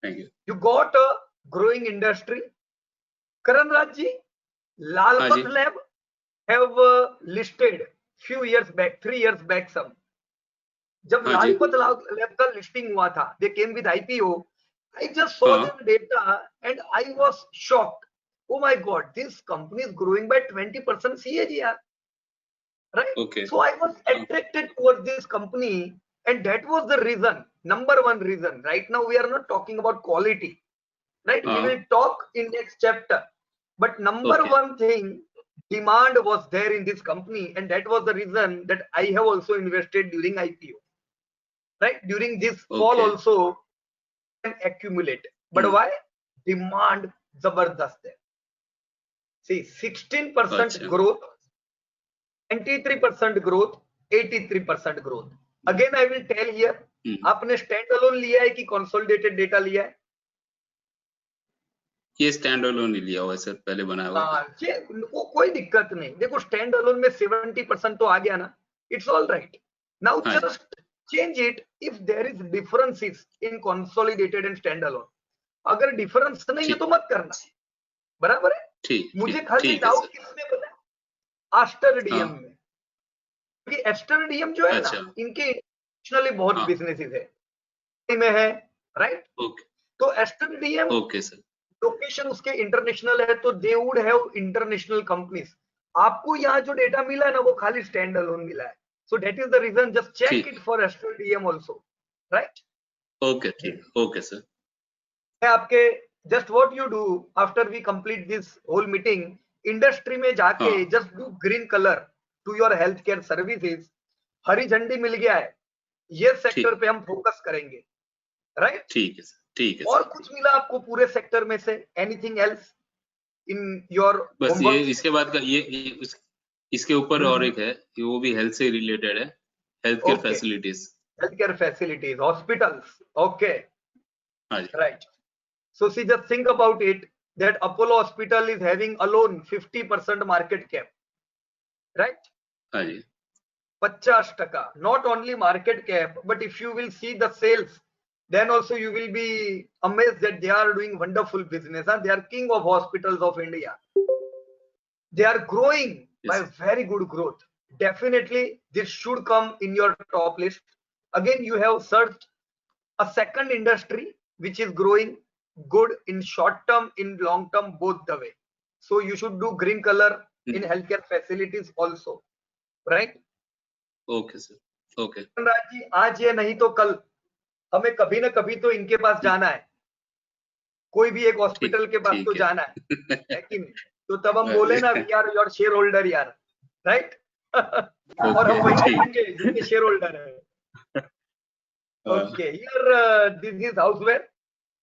Thank you. You got a growing industry. Karan Raj ji, Lalpath Lab have listed few years back, 3 years back some. जब लालपत lab का listing हुआ था, they came with IPO. I just saw the data and I was shocked. Oh my God, this company is growing by 20% CAGR. Right? Okay. So I was attracted towards this company, and that was the reason, number one reason. Right now we are not talking about quality, right? We will talk in next chapter. But number one thing, demand was there in this company, and that was the reason that I have also invested during IPO. Right? During this fall also can accumulate. But why? Demand zabardast hai. See, 16% growth, 23% growth, 83% growth. Again, I will tell here, आपने stand alone लिया है कि consolidated data लिया है? ये stand alone he लिया हुआ है सर, पहले बनाया हुआ है। कोई दिक्कत नहीं, देखो स्टैंड अलोन में 70% तो आ गया ना, it's all right. Now just change it if there is differences in consolidated and stand alone. अगर डिफरेंस नहीं है तो मत करना, बराबर है? ठीक। मुझे खाली डाउट किसमें पता, आस्टर डीएम में, क्योंकि एस्टर डीएम जो है ना, इनके इंटरनेशनली बहुत बिजनेसेस है में है, राइट? तो एस्टर डीएम लोकेशन उसके इंटरनेशनल है, तो they would have international companies. आपको यहाँ जो डेटा मिला है ना, वो खाली स्टैंड अलोन मिला है। So that is the reason, just check it for Aster DM also, right? Okay, ठीक, ओके सर। आपके just what you do after we complete this whole meeting, industry में जाके just do green colour to your health care services. हरी झंडी मिल गया है, ये सेक्टर पे हम फोकस करेंगे, राइट? ठीक है, ठीक है। और कुछ मिला आपको पूरे सेक्टर में से? Anything else in your? बस ये इसके बाद का ये इसके ऊपर और एक है, वो भी हेल्थ से रिलेटेड है, health care facilities. Health care facilities, hospitals, okay, right. So see just think about it that Apollo Hospital is having alone 50% market cap, right? हाँ जी, 50%, not only market cap, but if you will see the sales, then also you will be amazed that they are doing wonderful business. They are king of hospitals of India. They are growing by very good growth. Definitely this should come in your top list. Again, you have searched a second industry which is growing good in short term, in long term, both the way. So you should do green color in healthcare facilities also, right? Okay sir, okay. Raj ji, आज या नहीं तो कल हमें कभी ना कभी तो इनके पास जाना है, कोई भी एक हॉस्पिटल के पास तो जाना है कि नहीं? तो तब हम बोले ना, we are your share holder यार, राइट? और हम वही कहेंगे जिनके शेयर होल्डर है। Okay, here this is houseware.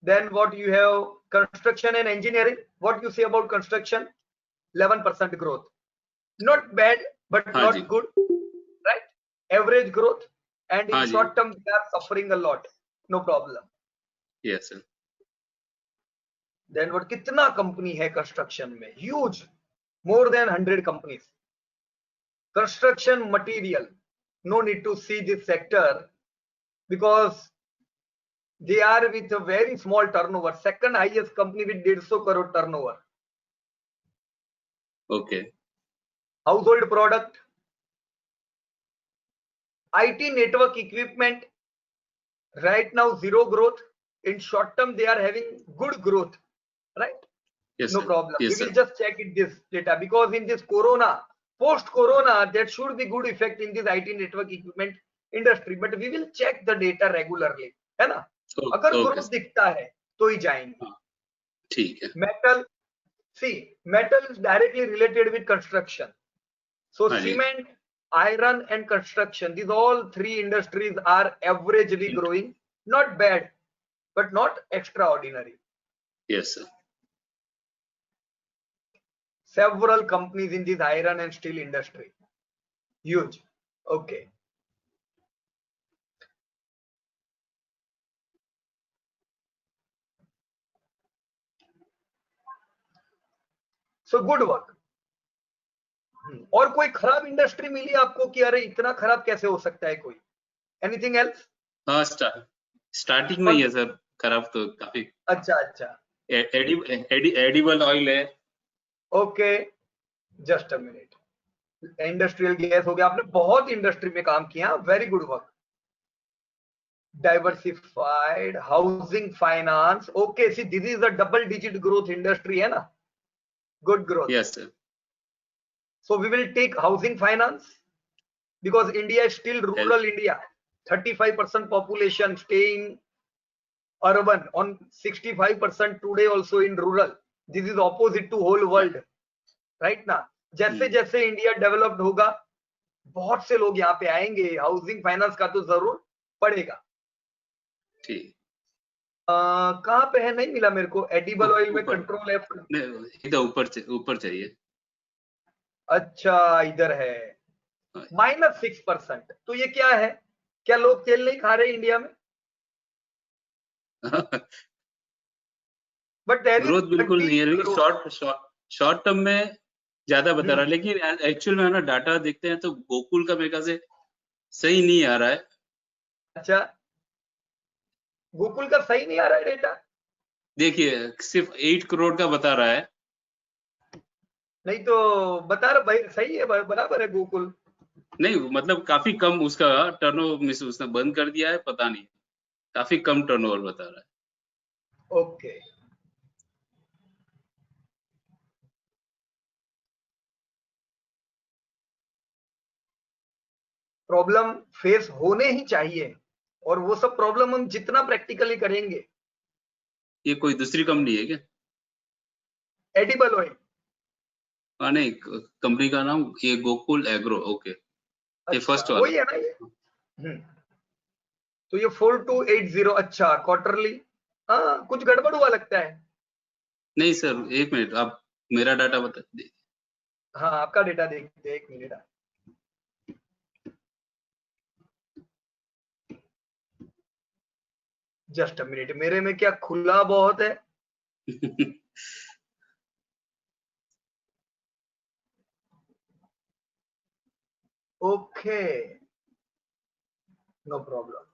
Then what you have, construction and engineering. What you say about construction? 11% growth. Not bad, but not good, right? Average growth, and in short term they are suffering a lot. No problem. Yes sir. Then what? कितना company है construction में? Huge, more than 100 companies. Construction material. No need to see this sector because they are with a very small turnover. Second highest company with 150 crore turnover. Okay. Household product, IT network equipment, right now zero growth. In short term they are having good growth, right? Yes, no sir. problem. Yes, We will sir. just check it, this data, because in this corona, post corona, there should be good effect in this IT network equipment industry, but we will check the data regularly, है ना? अगर growth दिखता है तो ही जाएंगे। ठीक है। Metal, see metal is directly related with construction, so cement, iron and construction, these all three industries are averagely growing, not bad but not extraordinary. Yes sir. Several companies in this iron and steel industry, huge. Okay, so good work. और कोई खराब industry मिली आपको कि अरे इतना खराब कैसे हो सकता है कोई? Anything else? हाँ, स्टार्टिंग में ही है सर, खराब तो काफी। अच्छा एडिबल ऑयल है। Okay, just a minute. Industrial gas हो गया, आपने बहुत इंडस्ट्री में काम किया, very good work. Diversified housing finance, okay, see this is a double digit growth industry है ना, good growth. Yes sir. So we will take housing finance because India is still rural India. 35% population stay in urban, on 65% today also in rural. This is opposite to whole world, right ना? जैसे जैसे India developed होगा बहुत से लोग यहाँ पे आएंगे, हाउसिंग फाइनेंस का तो जरूर पड़ेगा। ठीक। कहाँ पे है, नहीं मिला मेरे को। एडिबल ऑयल में कंट्रोल है, इधर ऊपर चाहिए। अच्छा इधर है, -6%। तो ये क्या है, क्या लोग तेल नहीं खा रहे इंडिया में? बट ग्रोथ बिल्कुल नहीं है, शॉर्ट टर्म में ज्यादा बता रहा है, लेकिन एक्चुअल में ना डाटा देखते हैं तो गोकुल का मेरे ख्याल से सही नहीं आ रहा है। अच्छा, गोकुल का सही नहीं आ रहा है डेटा? देखिए सिर्फ 8 करोड़ का बता रहा है। नहीं तो बता रहा भाई, सही है, बराबर है गोकुल। नहीं मतलब काफी कम उसका टर्नओवर, मिस उसने बंद कर दिया है, पता नहीं, काफी कम टर्नओवर बता रहा है। ओके, प्रॉब्लम फेस होने ही चाहिए, और वो सब प्रॉब्लम हम जितना प्रैक्टिकली करेंगे। ये कोई दूसरी कंपनी है क्या? एडिबल ऑयल, नहीं, कंपनी का नाम ये गोकुल एग्रो। ओके, ये फर्स्ट वाला वही है ना ये। तो ये 4280, अच्छा क्वार्टरली, हाँ कुछ गड़बड़ हुआ लगता है। नहीं सर, एक मिनट, आप मेरा डाटा बता दीजिए। हाँ आपका डेटा देखते, एक मिनट। जस्ट अ मिनट, मेरे में क्या खुला बहुत है। Okay, no problem.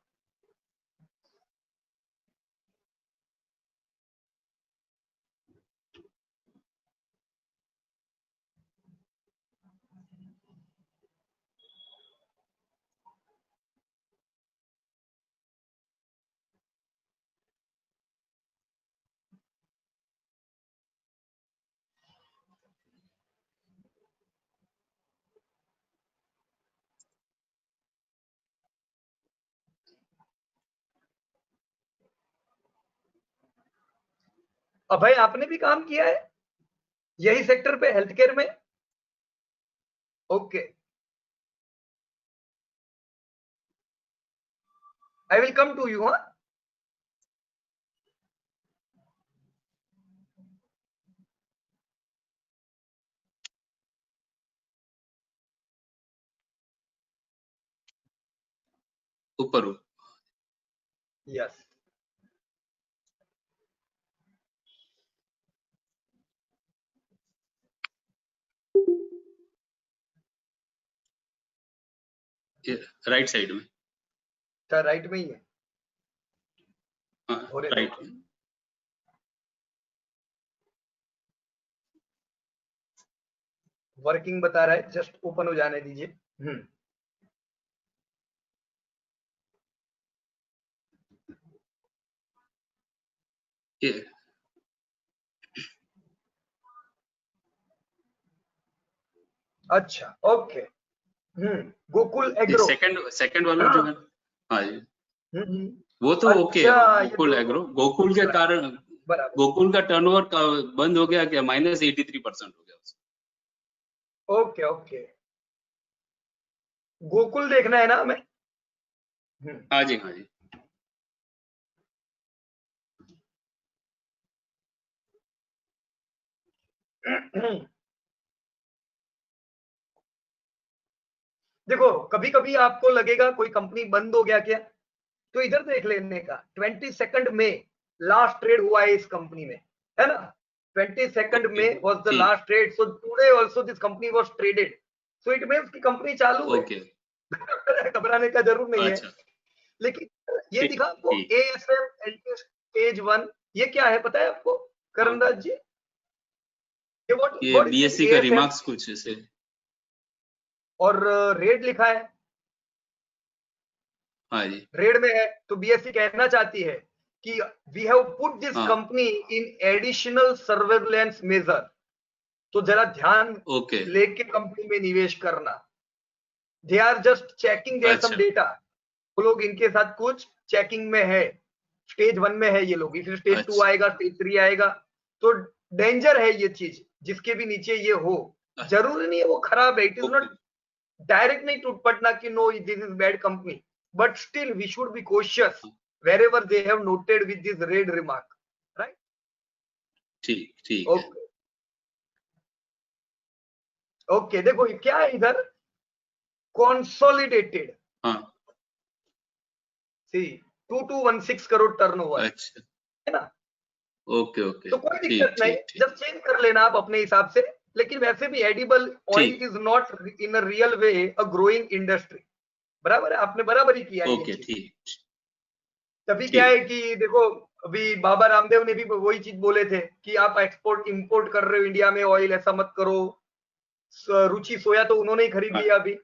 अब भाई आपने भी काम किया है यही सेक्टर पे, हेल्थ केयर में? Okay, I will come to you. हाँ, ऊपर यस। राइट साइड में। अच्छा, राइट में ही है। हाँ, राइट में। वर्किंग बता रहा है, जस्ट ओपन हो जाने दीजिए। ये अच्छा, ओके। गोकुल एग्रो, सेकंड वाला जो है, हाँ जी, वो तो ओके है। अच्छा, गोकुल एग्रो, गोकुल के कारण बराबर, गोकुल का टर्नओवर का बंद हो गया क्या, -83% हो गया उसका। Okay okay. गोकुल देखना है ना हमें? हाँ जी, हाँ जी। देखो, कभी कभी आपको लगेगा कोई कंपनी बंद हो गया क्या, तो इधर देख लेने का। 22 में लास्ट ट्रेड हुआ है इस कंपनी में, है ना? 22 में was the last trade, so today also this company was traded, so it means कि कंपनी चालू है। ओके, घबराने का जरूर नहीं है। अच्छा, लेकिन ये दिखा आपको, ठीक। ASM स्टेज 1, ये क्या है पता है आपको करण राज जी? ये बीएससी का रिमार्क्स कुछ ऐसे, और रेड लिखा है, हाँ जी, रेड में है, तो बीएससी कहना चाहती है कि वी हैव पुट दिस हाँ, company in additional surveillance measure. तो जरा ध्यान ओके, लेके कंपनी में निवेश करना। They are just checking there some अच्छा, डेटा, वो लोग इनके साथ कुछ चेकिंग में है, स्टेज 1 में है ये लोग, फिर स्टेज 2 अच्छा, आएगा, स्टेज 3 आएगा। तो डेंजर है ये चीज, जिसके भी नीचे ये हो, जरूरी नहीं है वो खराब है, इट इज नॉट डायरेक्ट नहीं टूट पड़ना कि no this is bad company, but still we should be cautious wherever they have noted with this red remark, right? ठीक ठीक, ओके ओके, देखो ये क्या है इधर, कंसोलिडेटेड, हाँ, सी 2216 करोड़ टर्नओवर, अच्छा, है ना? ओके ओके, तो कोई ठीक दिक्कत नहीं, ठीक ठीक, जब चेंज कर लेना आप अपने हिसाब से। लेकिन वैसे भी एडिबल ऑयल ठीक, is not in a real way a growing industry, बराबर है, आपने बराबर ही किया ये ओके, चीज। ठीक तभी क्या ठीक, है कि देखो, अभी बाबा रामदेव ने भी वही चीज बोले थे कि आप एक्सपोर्ट इंपोर्ट कर रहे हो इंडिया में ऑयल, ऐसा मत करो। रुचि सोया तो उन्होंने ही खरीद हाँ, लिया अभी,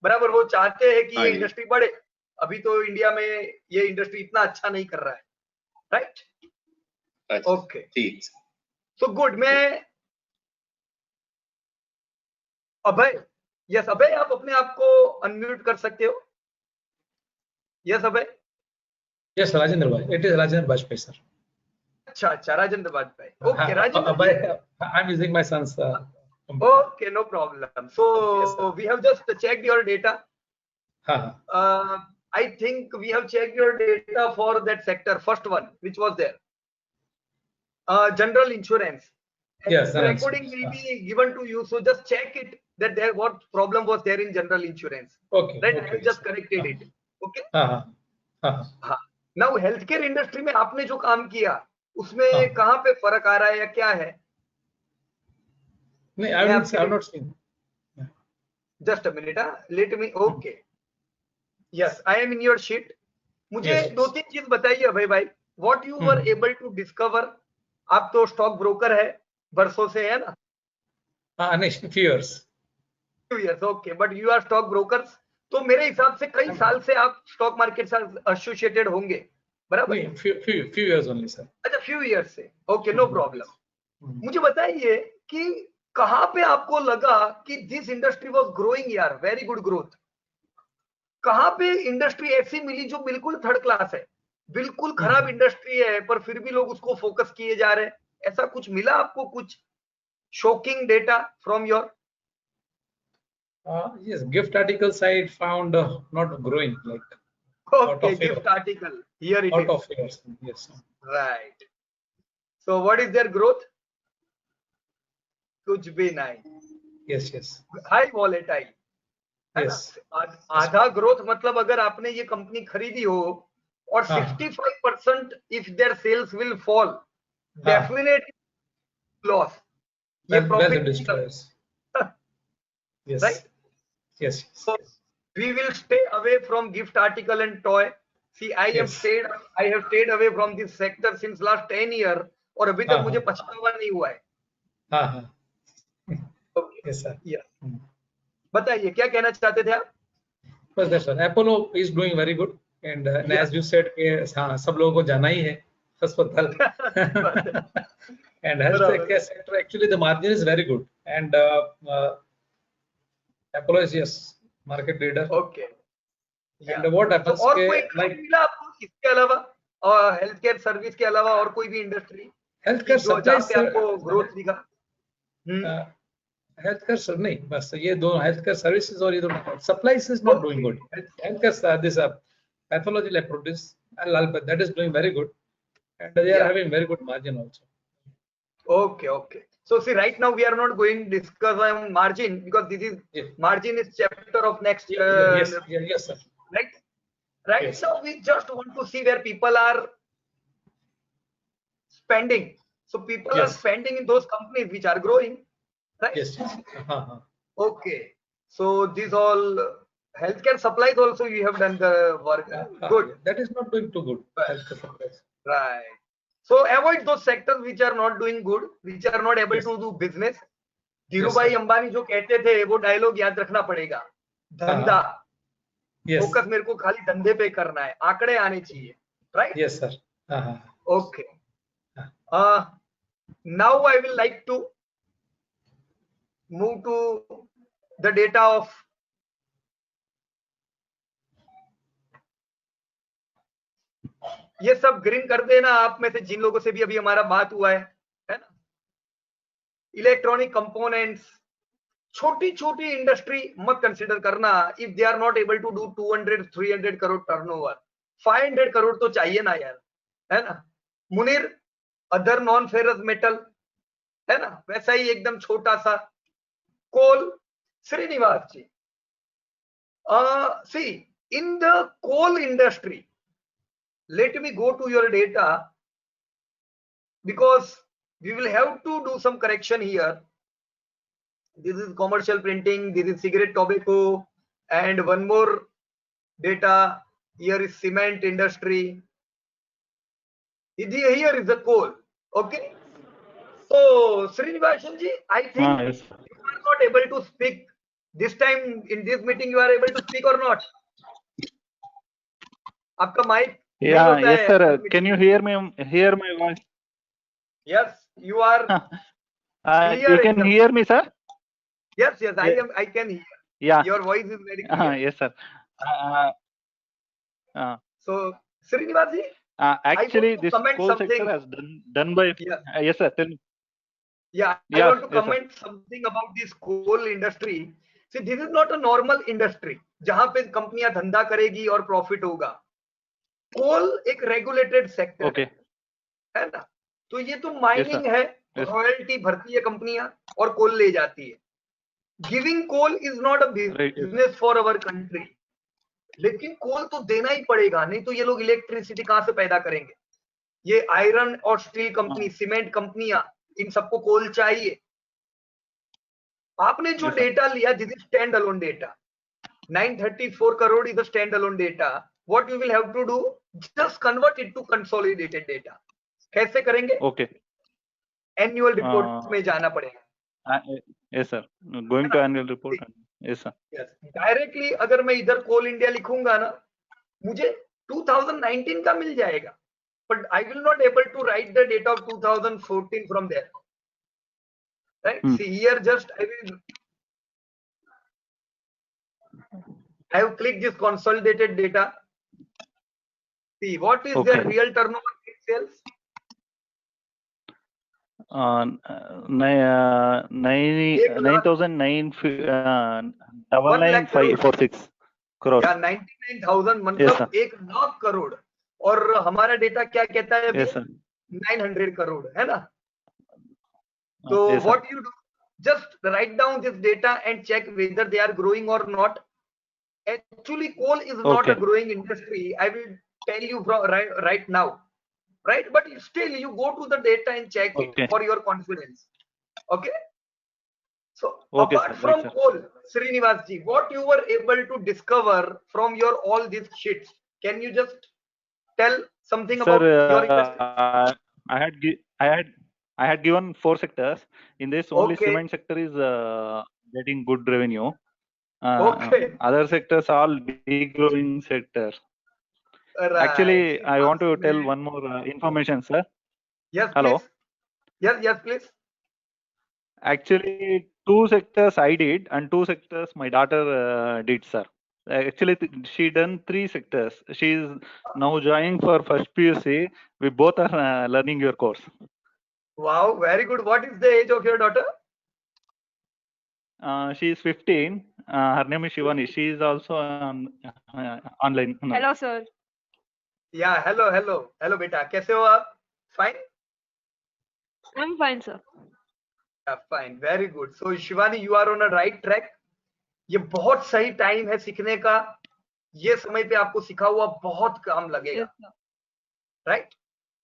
बराबर, वो चाहते हैं कि हाँ ये जी, इंडस्ट्री बढ़े। अभी तो इंडिया में ये इंडस्ट्री इतना अच्छा नहीं कर रहा है, राइट? अच्छा, ओके, ठीक, सो गुड। मैं अभय, यस अभय, आप अपने आप को अनम्यूट कर सकते हो। Yes Abhay. Yes, Rajendra Bhai. It is Rajendra Bajpayee, sir. अच्छा अच्छा, Rajendra Vajpayee, okay Rajendra ji. Bhai, I'm using my son's. Computer. Okay, no problem. So Yes, sir. we have just checked your data. हाँ, I think we have checked your data for that sector, first one, which was there. General insurance. And Yes, the general recording insurance, will be given to you. So just check it that there what problem was there in general insurance. Okay. Right? Okay. I have just corrected it. Okay. हाँ. हाँ. Now healthcare industry में आपने जो काम किया उसमें हाँ. कहाँ पे फर्क आ रहा है या क्या है? नहीं, I've not seen. Just a minute. Let me. Okay. Yes, I am in your sheet. मुझे Yes, दो yes. तीन चीज बताइए अभय भाई, what you were able to discover. आप तो स्टॉक ब्रोकर है वर्षों से, है ना? हाँ, नहीं, few years. Few years, okay, but you are stock brokers, तो मेरे हिसाब से कई साल से आप स्टॉक मार्केट से एसोसिएटेड होंगे, बराबर? नहीं, few years only, sir. अच्छा, फ्यू ईयर्स से, ओके, नो प्रॉब्लम। मुझे बताइए कि कहाँ पे आपको लगा कि दिस इंडस्ट्री वाज ग्रोइंग, यार वेरी गुड ग्रोथ। कहाँ पे इंडस्ट्री ऐसी मिली जो बिल्कुल थर्ड क्लास है, बिल्कुल खराब इंडस्ट्री है, पर फिर भी लोग उसको फोकस किए जा रहे हैं? ऐसा कुछ मिला आपको, कुछ shocking data from your? Yes, gift article side found not growing, like out okay, of favor. Gift article, here it Out is, of favor, yes. Right. So what is their growth? कुछ भी नहीं, Yes, yes. High volatile, है Yes. ना? आधा growth मतलब अगर आपने ये कंपनी खरीदी हो और हाँ. 65% if their sales will fall, हाँ. डेफिनेटली लॉस, ये Wealth profit destroyers. Yes. Right? Yes. So we will stay away from gift article and toy. See, I have Yes. stayed away from this sector since last 10 year और अभी तक मुझे पछतावा नहीं हुआ है। हाँ. Okay. Yes, sir. Yeah. बताइए क्या कहना चाहते थे आप? बस that's sir. Apollo is doing very good, and Yeah. as you said कि हाँ सब लोगों को जाना ही है अस्पताल and health care sector actually the margin is very good, and Apollo is yes market leader. Okay. Yeah. And what happens So, और के कोई like मिला आपको इसके अलावा, और हेल्थ केयर सर्विस के अलावा और कोई भी इंडस्ट्री healthcare जो जहाँ supplies पे आपको ग्रोथ दिखा? healthcare नहीं, बस ये दो healthcare services और ये दो supplies is not doing good. Healthcare this pathology lab produce that is doing very good, and they are having very good margin also. Okay. So see, right now we are not going to discuss on margin because this is margin is chapter of next. Yes, sir. Right. Yes. So we just want to see where people are spending. So people are spending in those companies which are growing, right? Yes. Okay. So these all healthcare supplies also you have done the work. Good. That is not doing too good. Healthcare supplies. Right. So avoid those sectors which are not doing good, which are not able Yes. to do business. Yes, Dhirubhai sir. Ambani जो कहते थे वो dialogue याद रखना पड़ेगा, धंधा, Yes. Focus मेरे को खाली धंधे पे करना है, आंकड़े आने चाहिए, right? Yes, sir. Okay. Now I will like to move to the data of ये सब ग्रीन कर देना आप में से जिन लोगों से भी अभी हमारा बात हुआ है ना? इलेक्ट्रॉनिक कंपोनेंट्स, छोटी छोटी इंडस्ट्री मत कंसिडर करना if they are not able to do 200-300 crore turnover. 500 crore तो चाहिए ना यार, है ना? Munir, other non ferrous metal, है ना, वैसा ही एकदम छोटा सा। Coal, Srinivas ji, see in the coal industry, let me go to your data because we will have to do some correction here. This is commercial printing, this is cigarette tobacco, and one more data here is cement industry. Here is the coal. Okay, so Srinivasan ji, I think Yes. you are not able to speak this time in this meeting. You are able to speak or not? आपका mic Yeah, yes, sir. Can you hear me? Hear my voice? Yes, you are clear. You can एकदम. hear me, sir? Yes, I can hear. Yeah. Your voice is very clear. Yes, sir. So, Srinivas ji, Actually, I want to this comment coal something. sector has done by. Yes. Yes, sir. Tell me. Yeah, I Yeah, want to yes, sir. comment something about this coal industry. See, this is not a normal industry जहां पे कंपनियां धंधा करेगी और profit होगा। कोल एक regulated sector Okay. है ना? तो ये तो माइनिंग है, Yes. रॉयल्टी भरती है कंपनियां और कोल ले जाती है। Giving coal is not a Right. Business for our country, लेकिन कोल तो देना ही पड़ेगा, नहीं तो ये लोग इलेक्ट्रिसिटी कहां से पैदा करेंगे? ये आयरन और स्टील कंपनी, सीमेंट कंपनियां, इन सबको कोल चाहिए। आपने जो Yes, sir. डेटा लिया, this is stand alone data, 934 crore is a standalone data. What you will have to do, just convert it to consolidated data. कैसे करेंगे? Okay. एनुअल रिपोर्ट में जाना पड़ेगा। Yes, sir. Going to annual report. Yes, sir. Directly अगर मैं इधर कोल India लिखूंगा ना, मुझे 2019 का मिल जाएगा, but I will not able to write the data of 2014 from there, right? See here just I have clicked this consolidated data. See what is their real turnover in sales. 9,946 crores. या 99,000 मतलब 1 लाख करोड़, और हमारा data क्या कहता है अभी? 900 करोड़, है ना? So what you do, just write down this data and check whether they are growing or not. Actually, coal is not a growing industry. I will tell you from right now, right? But still, you go to the data and check it for your confidence. Okay. So apart from coal, Srinivas ji, what you were able to discover from your all these sheets? Can you just tell something about your industry? I had given 4 sectors. In this, only cement sector is getting good revenue. Other sectors all degrowing sectors. Right. Actually, I want to tell one more information, sir. Yes, hello. Please. Yes, please. Actually, 2 sectors I did and 2 sectors my daughter did, sir. Actually, she done 3 sectors. She is now joining for first PUC. We both are learning your course. Wow, very good. What is the age of your daughter? She is 15. Her name is Shivani. She is also online. Hello, sir. Yeah, hello beta. कैसे हो आप? Fine? I'm fine, sir. Yeah, fine. Very good. So Shivani, you are on a right track. ये बहुत सही time है सीखने का। ये समय पे आपको सिखा हुआ बहुत काम लगेगा, right?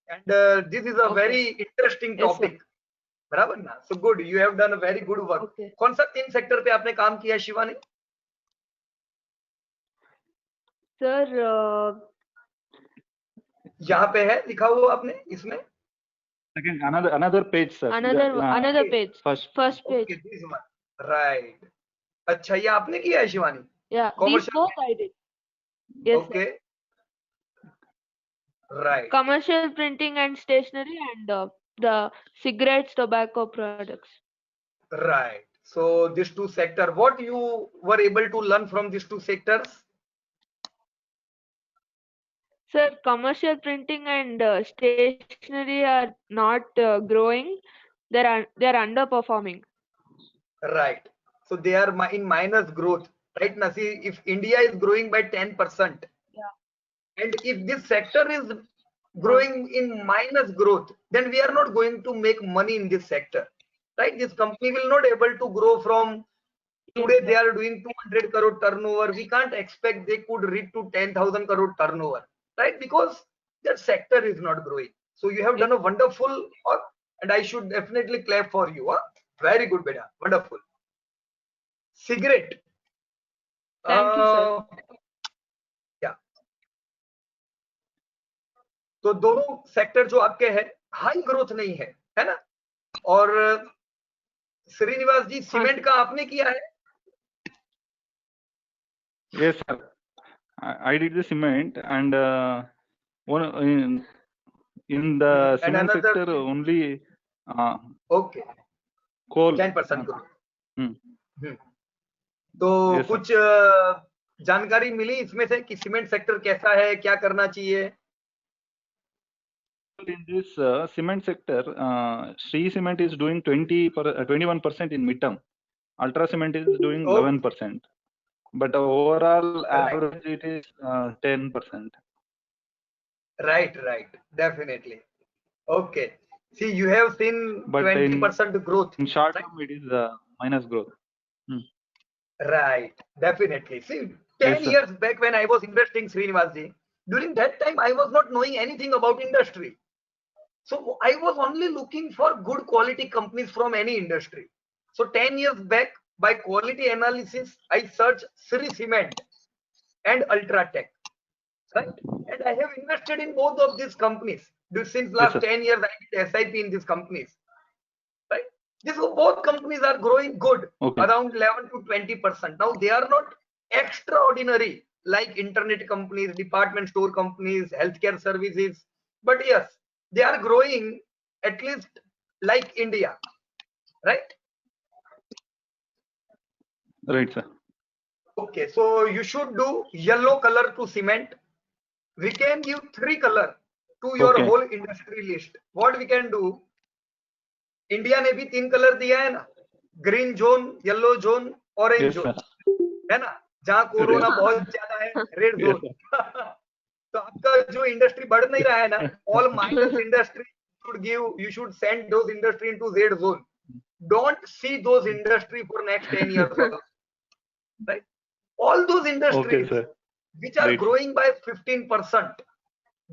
And this is a very interesting topic. बराबर ना? So good. You have done a very good work. कौन सा 3 सेक्टर पे आपने काम किया शिवानी? सर यहाँ पे है लिखा हुआ आपने इसमें? Second, another page, sir. Another page. First First page. Okay, this one. Right. अच्छा, ये आपने किया है Shivani? Yeah. These Commercial. both I did. Yes. Sir. Okay. Right. Commercial printing and stationery and the cigarettes, tobacco products. Right. So these two sectors, what you were able to learn from these two sectors? Sir, commercial printing and stationery are not growing. They're underperforming. Right. So they are in minus growth. Right, Nasi? If India is growing by 10%, and if this sector is growing in minus growth, then we are not going to make money in this sector. Right? This company will not able to grow from today they are doing 200 crore turnover. We can't expect they could reach to 10,000 crore turnover, right? Because their sector is not growing. So you have done a wonderful, and I should definitely clap for you. Huh? Very good, beta. Wonderful. Cigarette. Thank you, sir. Yeah. तो दोनों sector जो आपके हैं high growth नहीं है ना? और श्रीनिवास जी cement का आपने किया है? Yes, sir. I did the cement and one in the cement sector only. Okay. Coal. 10% growth. तो Yes, कुछ जानकारी मिली इसमें से कि सीमेंट सेक्टर कैसा है, क्या करना चाहिए? In this cement sector, Shree Cement is doing 21% in midterm. Ultra Cement is doing 11%. But overall average it is 10%. Right, definitely. Okay. See, you have seen 20% growth. In short term, it is minus growth. Right, definitely. See, 10 years back when I was investing, Srinivas ji, during that time I was not knowing anything about industry. So I was only looking for good quality companies from any industry. So 10 years back, by quality analysis, I searched Shree Cement and Ultratech, right? And I have invested in both of these companies. Since last 10 years, I did SIP in these companies, right? Both companies are growing good, around 11 to 20%. Now they are not extraordinary like internet companies, department store companies, healthcare services, but yes, they are growing at least like India, right? Right, sir. Okay, so you should do yellow color to cement. We can give 3 color to your whole industry list. What we can do? India ने भी 3 colour दिया है ना, green zone, yellow zone, orange zone, है ना? जहां corona बहुत ज्यादा है, रेड जोन. तो आपका जो इंडस्ट्री बढ़ नहीं रहा है ना, all minus industry should give, you should send those industry into Z zone. Don't see those industry for next 10 years. Right? All those industries which are growing by 15%,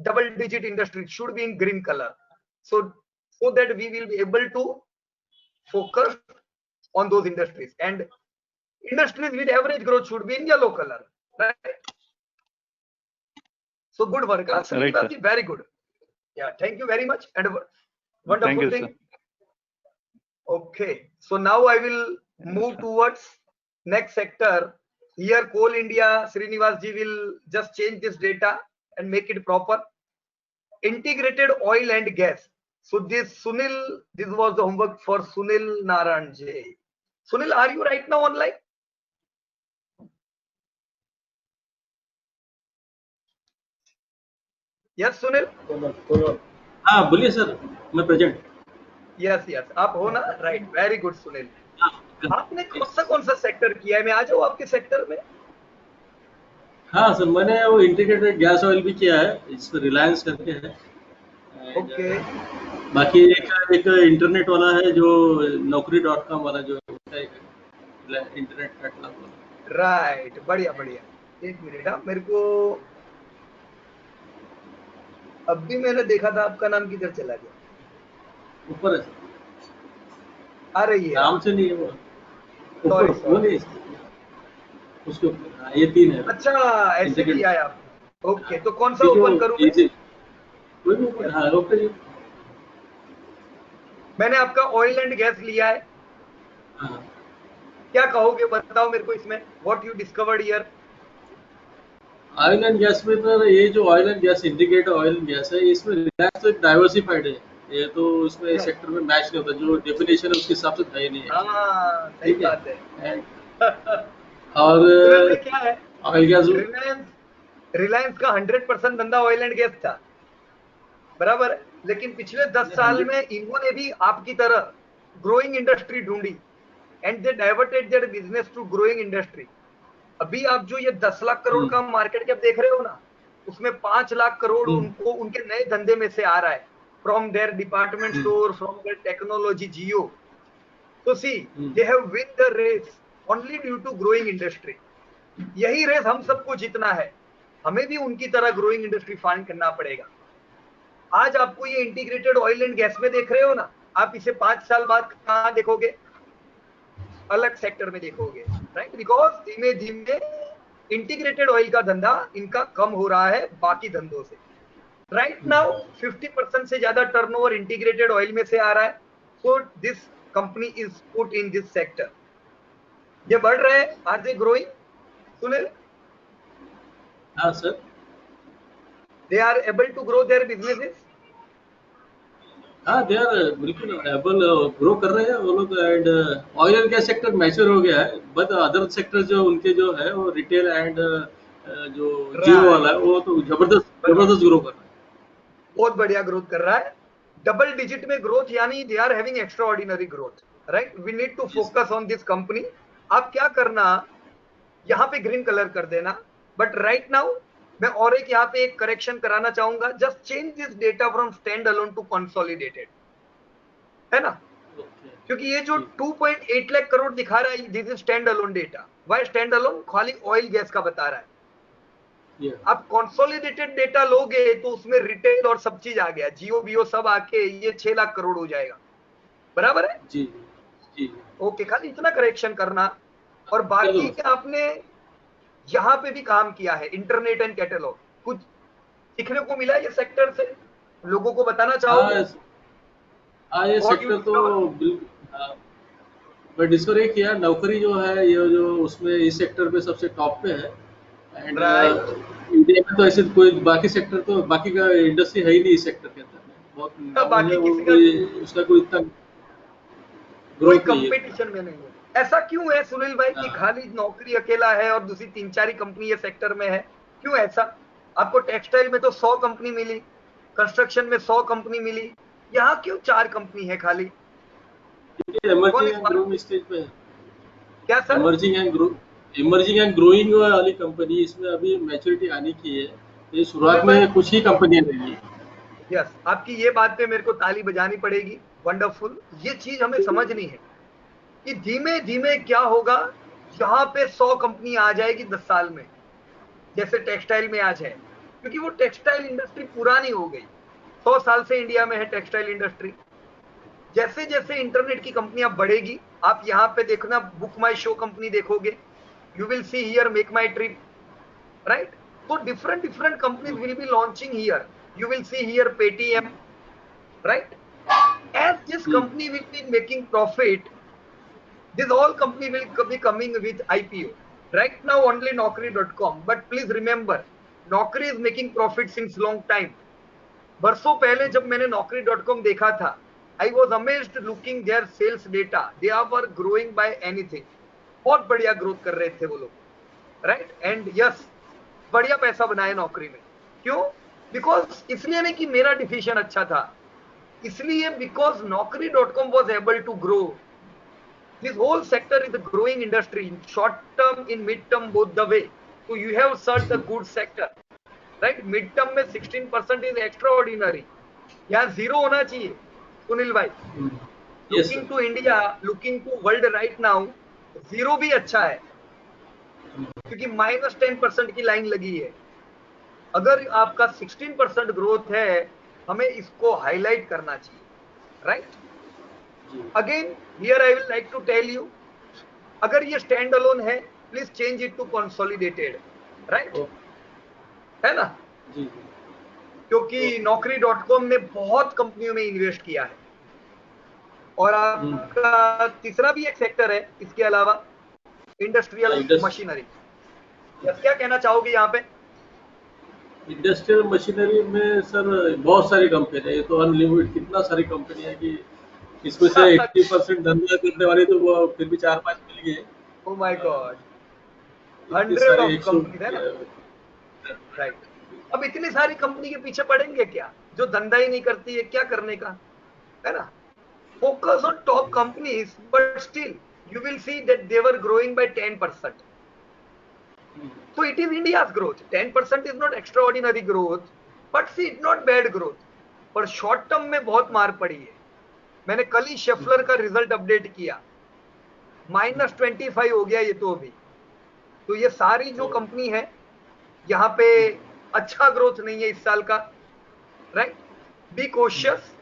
double digit industries should be in green color. So that we will be able to focus on those industries, and industries with average growth should be in yellow color, right? So good work, right, very good. Yeah, thank you very much, and wonderful thing. Okay, so now I will move towards next sector. Here Coal India, Srinivas ji will just change this data and make it proper. Integrated oil and gas. So this Sunil, this was the homework for Sunil Narayan ji. Sunil, are you right now online? Yes, Sunil. हाँ बोलिए sir, मैं present. Yes, आप हो ना, right, very good Sunil. आपने कौन सा sector किया है? मैं आ जाऊँ आपके सेक्टर में. हाँ सर, मैंने वो इंटीग्रेटेड गैस ऑयल भी किया है, इसमें रिलायंस करके है. ओके. बाकी एक इंटरनेट वाला है जो naukri.com वाला जो है, इंटरनेट कैटलॉग वाला. राइट, बढ़िया. एक मिनट, हाँ, मेरे को अब भी मैंने देखा था. आपका नाम किधर चला गया? ऊपर है आ रही है, नाम से नहीं है वो. सॉरी, वो नहीं उसके ऊपर. ये 3 है. अच्छा, ऐसे किया है आप. ओके, तो कौन सा ओपन करूं? कोई भी. हाँ, ओके जी. मैंने आपका ऑयल एंड गैस लिया है, हाँ। क्या कहोगे बताओ मेरे को इसमें, what you discovered here? Oil and gas में तो ये जो oil and gas indicator oil and gas है, इसमें रिलायंस तो डाइवर्सिफाइड है, ये तो इसमें सेक्टर में मैच नहीं होता, जो डेफिनेशन है उसके हिसाब से है ही नहीं है। हाँ सही ठीक है। बात है। और सुनील भाई क्या है, ऑयल गैस रिलायंस का 100% धंधा ऑयल एंड गैस था, बराबर है, लेकिन पिछले 10 साल में इन्होंने भी आपकी तरह ग्रोइंग इंडस्ट्री ढूंढी and they diverted their business to growing industry. अभी आप जो ये 10 लाख करोड़ का मार्केट कैप देख रहे हो ना, उसमें 5 लाख करोड़ उनको उनके नए धंधे में से आ रहा है, from there department store, from there technology Jio. तो see they have win the race only due to growing industry. यही रेस हम सबको जीतना है, हमें भी उनकी तरह ग्रोइंग इंडस्ट्री फाइंड करना पड़ेगा। आज आपको ये इंटीग्रेटेड ऑयल एंड गैस में देख रहे हो ना, आप इसे 5 साल बाद कहां देखोगे? अलग सेक्टर में देखोगे, राइट? बिकॉज धीमे धीमे इंटीग्रेटेड ऑयल का धंधा इनका कम हो रहा है बाकी धंधों से। राइट नाउ 50% से ज्यादा टर्नओवर इंटीग्रेटेड ऑयल में से आ रहा है, so this company is put in this sector. ये बढ़ रहे हैं, आर दे ग्रोइंग सुनील? हाँ sir, they are able to grow their businesses. हाँ दे आर बिल्कुल एबल, ग्रो कर रहे हैं वो लोग। And oil and gas sector mature हो गया है, बट अदर सेक्टर जो उनके जो है वो रिटेल एंड जो जियो वाला है वो तो जबरदस्त ग्रो कर रहा है, बहुत बढ़िया ग्रोथ कर रहा है, डबल डिजिट में ग्रोथ, यानी they are having extra ordinary growth, right? We need to focus on this company. आप क्या करना, यहाँ पे ग्रीन कलर कर देना, बट राइट नाउ मैं और एक यहाँ पे एक करेक्शन कराना चाहूंगा, just change this data from stand alone to consolidated, है ना? क्योंकि ये जो 2.8 लाख करोड़ दिखा रहा है, this is stand alone data. Why stand alone? खाली ऑयल गैस का बता रहा है। आप कंसोलिडेटेड डेटा लोगे तो उसमें रिटेल और सब चीज आ गया, जियो बीओ सब आके ये 6 लाख करोड़ हो जाएगा, बराबर है? जी जी। ओके, खाली इतना करेक्शन करना। और बाकी आपने यहाँ पे भी काम किया है, इंटरनेट एंड कैटलॉग, कुछ सीखने को मिला ये सेक्टर से, लोगों को बताना चाहोगे? हाँ ये सेक्टर तो बिल्कुल मैं डिस्कवर ये किया, नौकरी जो है ये जो उसमें इस सेक्टर पे सबसे टॉप पे है। एंड इंडिया में तो ऐसे कोई बाकी सेक्टर तो बाकी का इंडस्ट्री है ही नहीं इस सेक्टर के अंदर में, बहुत बाकी किसी का उसका कोई इतना कोई ग्रोथ नहीं है। कंपटीशन में नहीं है। ऐसा क्यों है सुनील भाई कि खाली नौकरी अकेला है और दूसरी 3-4 ही कंपनी ये सेक्टर में है? क्यों ऐसा? आपको टेक्सटाइल में तो 100 कंपनी मिली, कंस्ट्रक्शन में 100 कंपनी मिली, यहाँ क्यों 4 कंपनी है खाली? इमर्जिंग एंड ग्रोइंग स्टेज पे है। क्या सर? इमर्जिंग एंड ग्रोइंग वाली कंपनी, इसमें अभी मैच्योरिटी आने की है, ये शुरुआत में कुछ ही कंपनियां रहेंगी। यस, आपकी ये बात पे मेरे को ताली बजानी पड़ेगी, वंडरफुल। ये चीज हमें समझनी है कि धीमे धीमे क्या होगा, यहाँ पे 100 कंपनी आ जाएगी 10 साल में, जैसे टेक्सटाइल में आज है, क्योंकि वो टेक्सटाइल इंडस्ट्री पुरानी हो गई। 100 साल से इंडिया में है टेक्सटाइल इंडस्ट्री। जैसे जैसे इंटरनेट की कंपनियां बढ़ेगी, आप यहाँ पे देखना, बुक माई शो कंपनी देखोगे, you will see here make my trip, right? तो different companies will be launching here, you will see here Paytm, right? As this company will be making profit, this all company will be coming with IPO. Right now only Naukri.com, but please remember, Naukri is making profit since long time. बरसों पहले जब मैंने Naukri.com देखा था, I was amazed looking their sales data. They were growing by anything. बहुत बढ़िया growth कर रहे थे वो लोग, right? And yes, बढ़िया पैसा बनाए नौकरी में। क्यों? बिकॉज इसलिए नहीं कि मेरा डिसीजन अच्छा था, इसलिए because Naukri.com was able to grow. This whole sector is a growing industry, in short term, in mid term, both the way. So you have searched a good sector, right? Mid term में 16% is extraordinary. यहाँ zero होना चाहिए सुनील भाई। Looking to India, looking to world right now, zero भी अच्छा है, क्योंकि -10% की लाइन लगी है। अगर आपका 16% ग्रोथ है, हमें इसको हाईलाइट करना चाहिए, right? Again here I will like to tell you, अगर ये स्टैंड अलोन है, please change it to consolidated, right? है ना? क्योंकि Naukri.com ने बहुत कंपनियों में इन्वेस्ट किया है, और आपका तीसरा भी एक सेक्टर है इसके अलावा, इंडस्ट्रियल मशीनरी। क्या कहना चाहोगे यहाँ पे? इंडस्ट्रियल मशीनरी में सर बहुत सारी कंपनी है, ये तो अनलिमिटेड कितना सारी कंपनी है कि इसमें से 80% धंधा करने वाली तो वो फिर भी 4-5 मिल गए। ओ माय गॉड, इतनी 100 सारी ऑफ कंपनी है ना, राइट। अब इतनी सारी कंपनी के पीछे पड़ेंगे क्या, जो धंधा ही नहीं करती है, क्या करने का, है ना? Focus on top companies, but still you will see that they were growing by 10%. So it is India's growth. 10% is not extraordinary growth, but see, it's not bad growth. पर शॉर्ट टर्म में बहुत मार पड़ी है। मैंने कल ही Schaeffler का result update किया, -25 हो गया ये तो अभी। तो ये सारी जो कंपनी है यहाँ पे अच्छा ग्रोथ नहीं है इस साल का, right? Be cautious,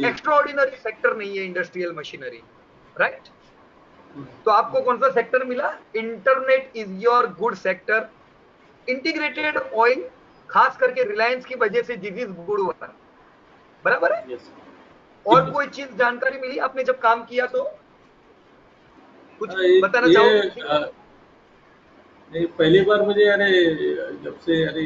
extraordinary sector नहीं है इंडस्ट्रियल मशीनरी, राइट? तो आपको कौन सा सेक्टर मिला? Internet is your good sector. Integrated oil, खास करके रिलायंस की वजह से दिस इज गुड वन, बराबर है? और कोई चीज जानकारी मिली आपने जब काम किया तो? कुछ बताना चाहोगे? नहीं, पहली बार मुझे अरे जब से अरे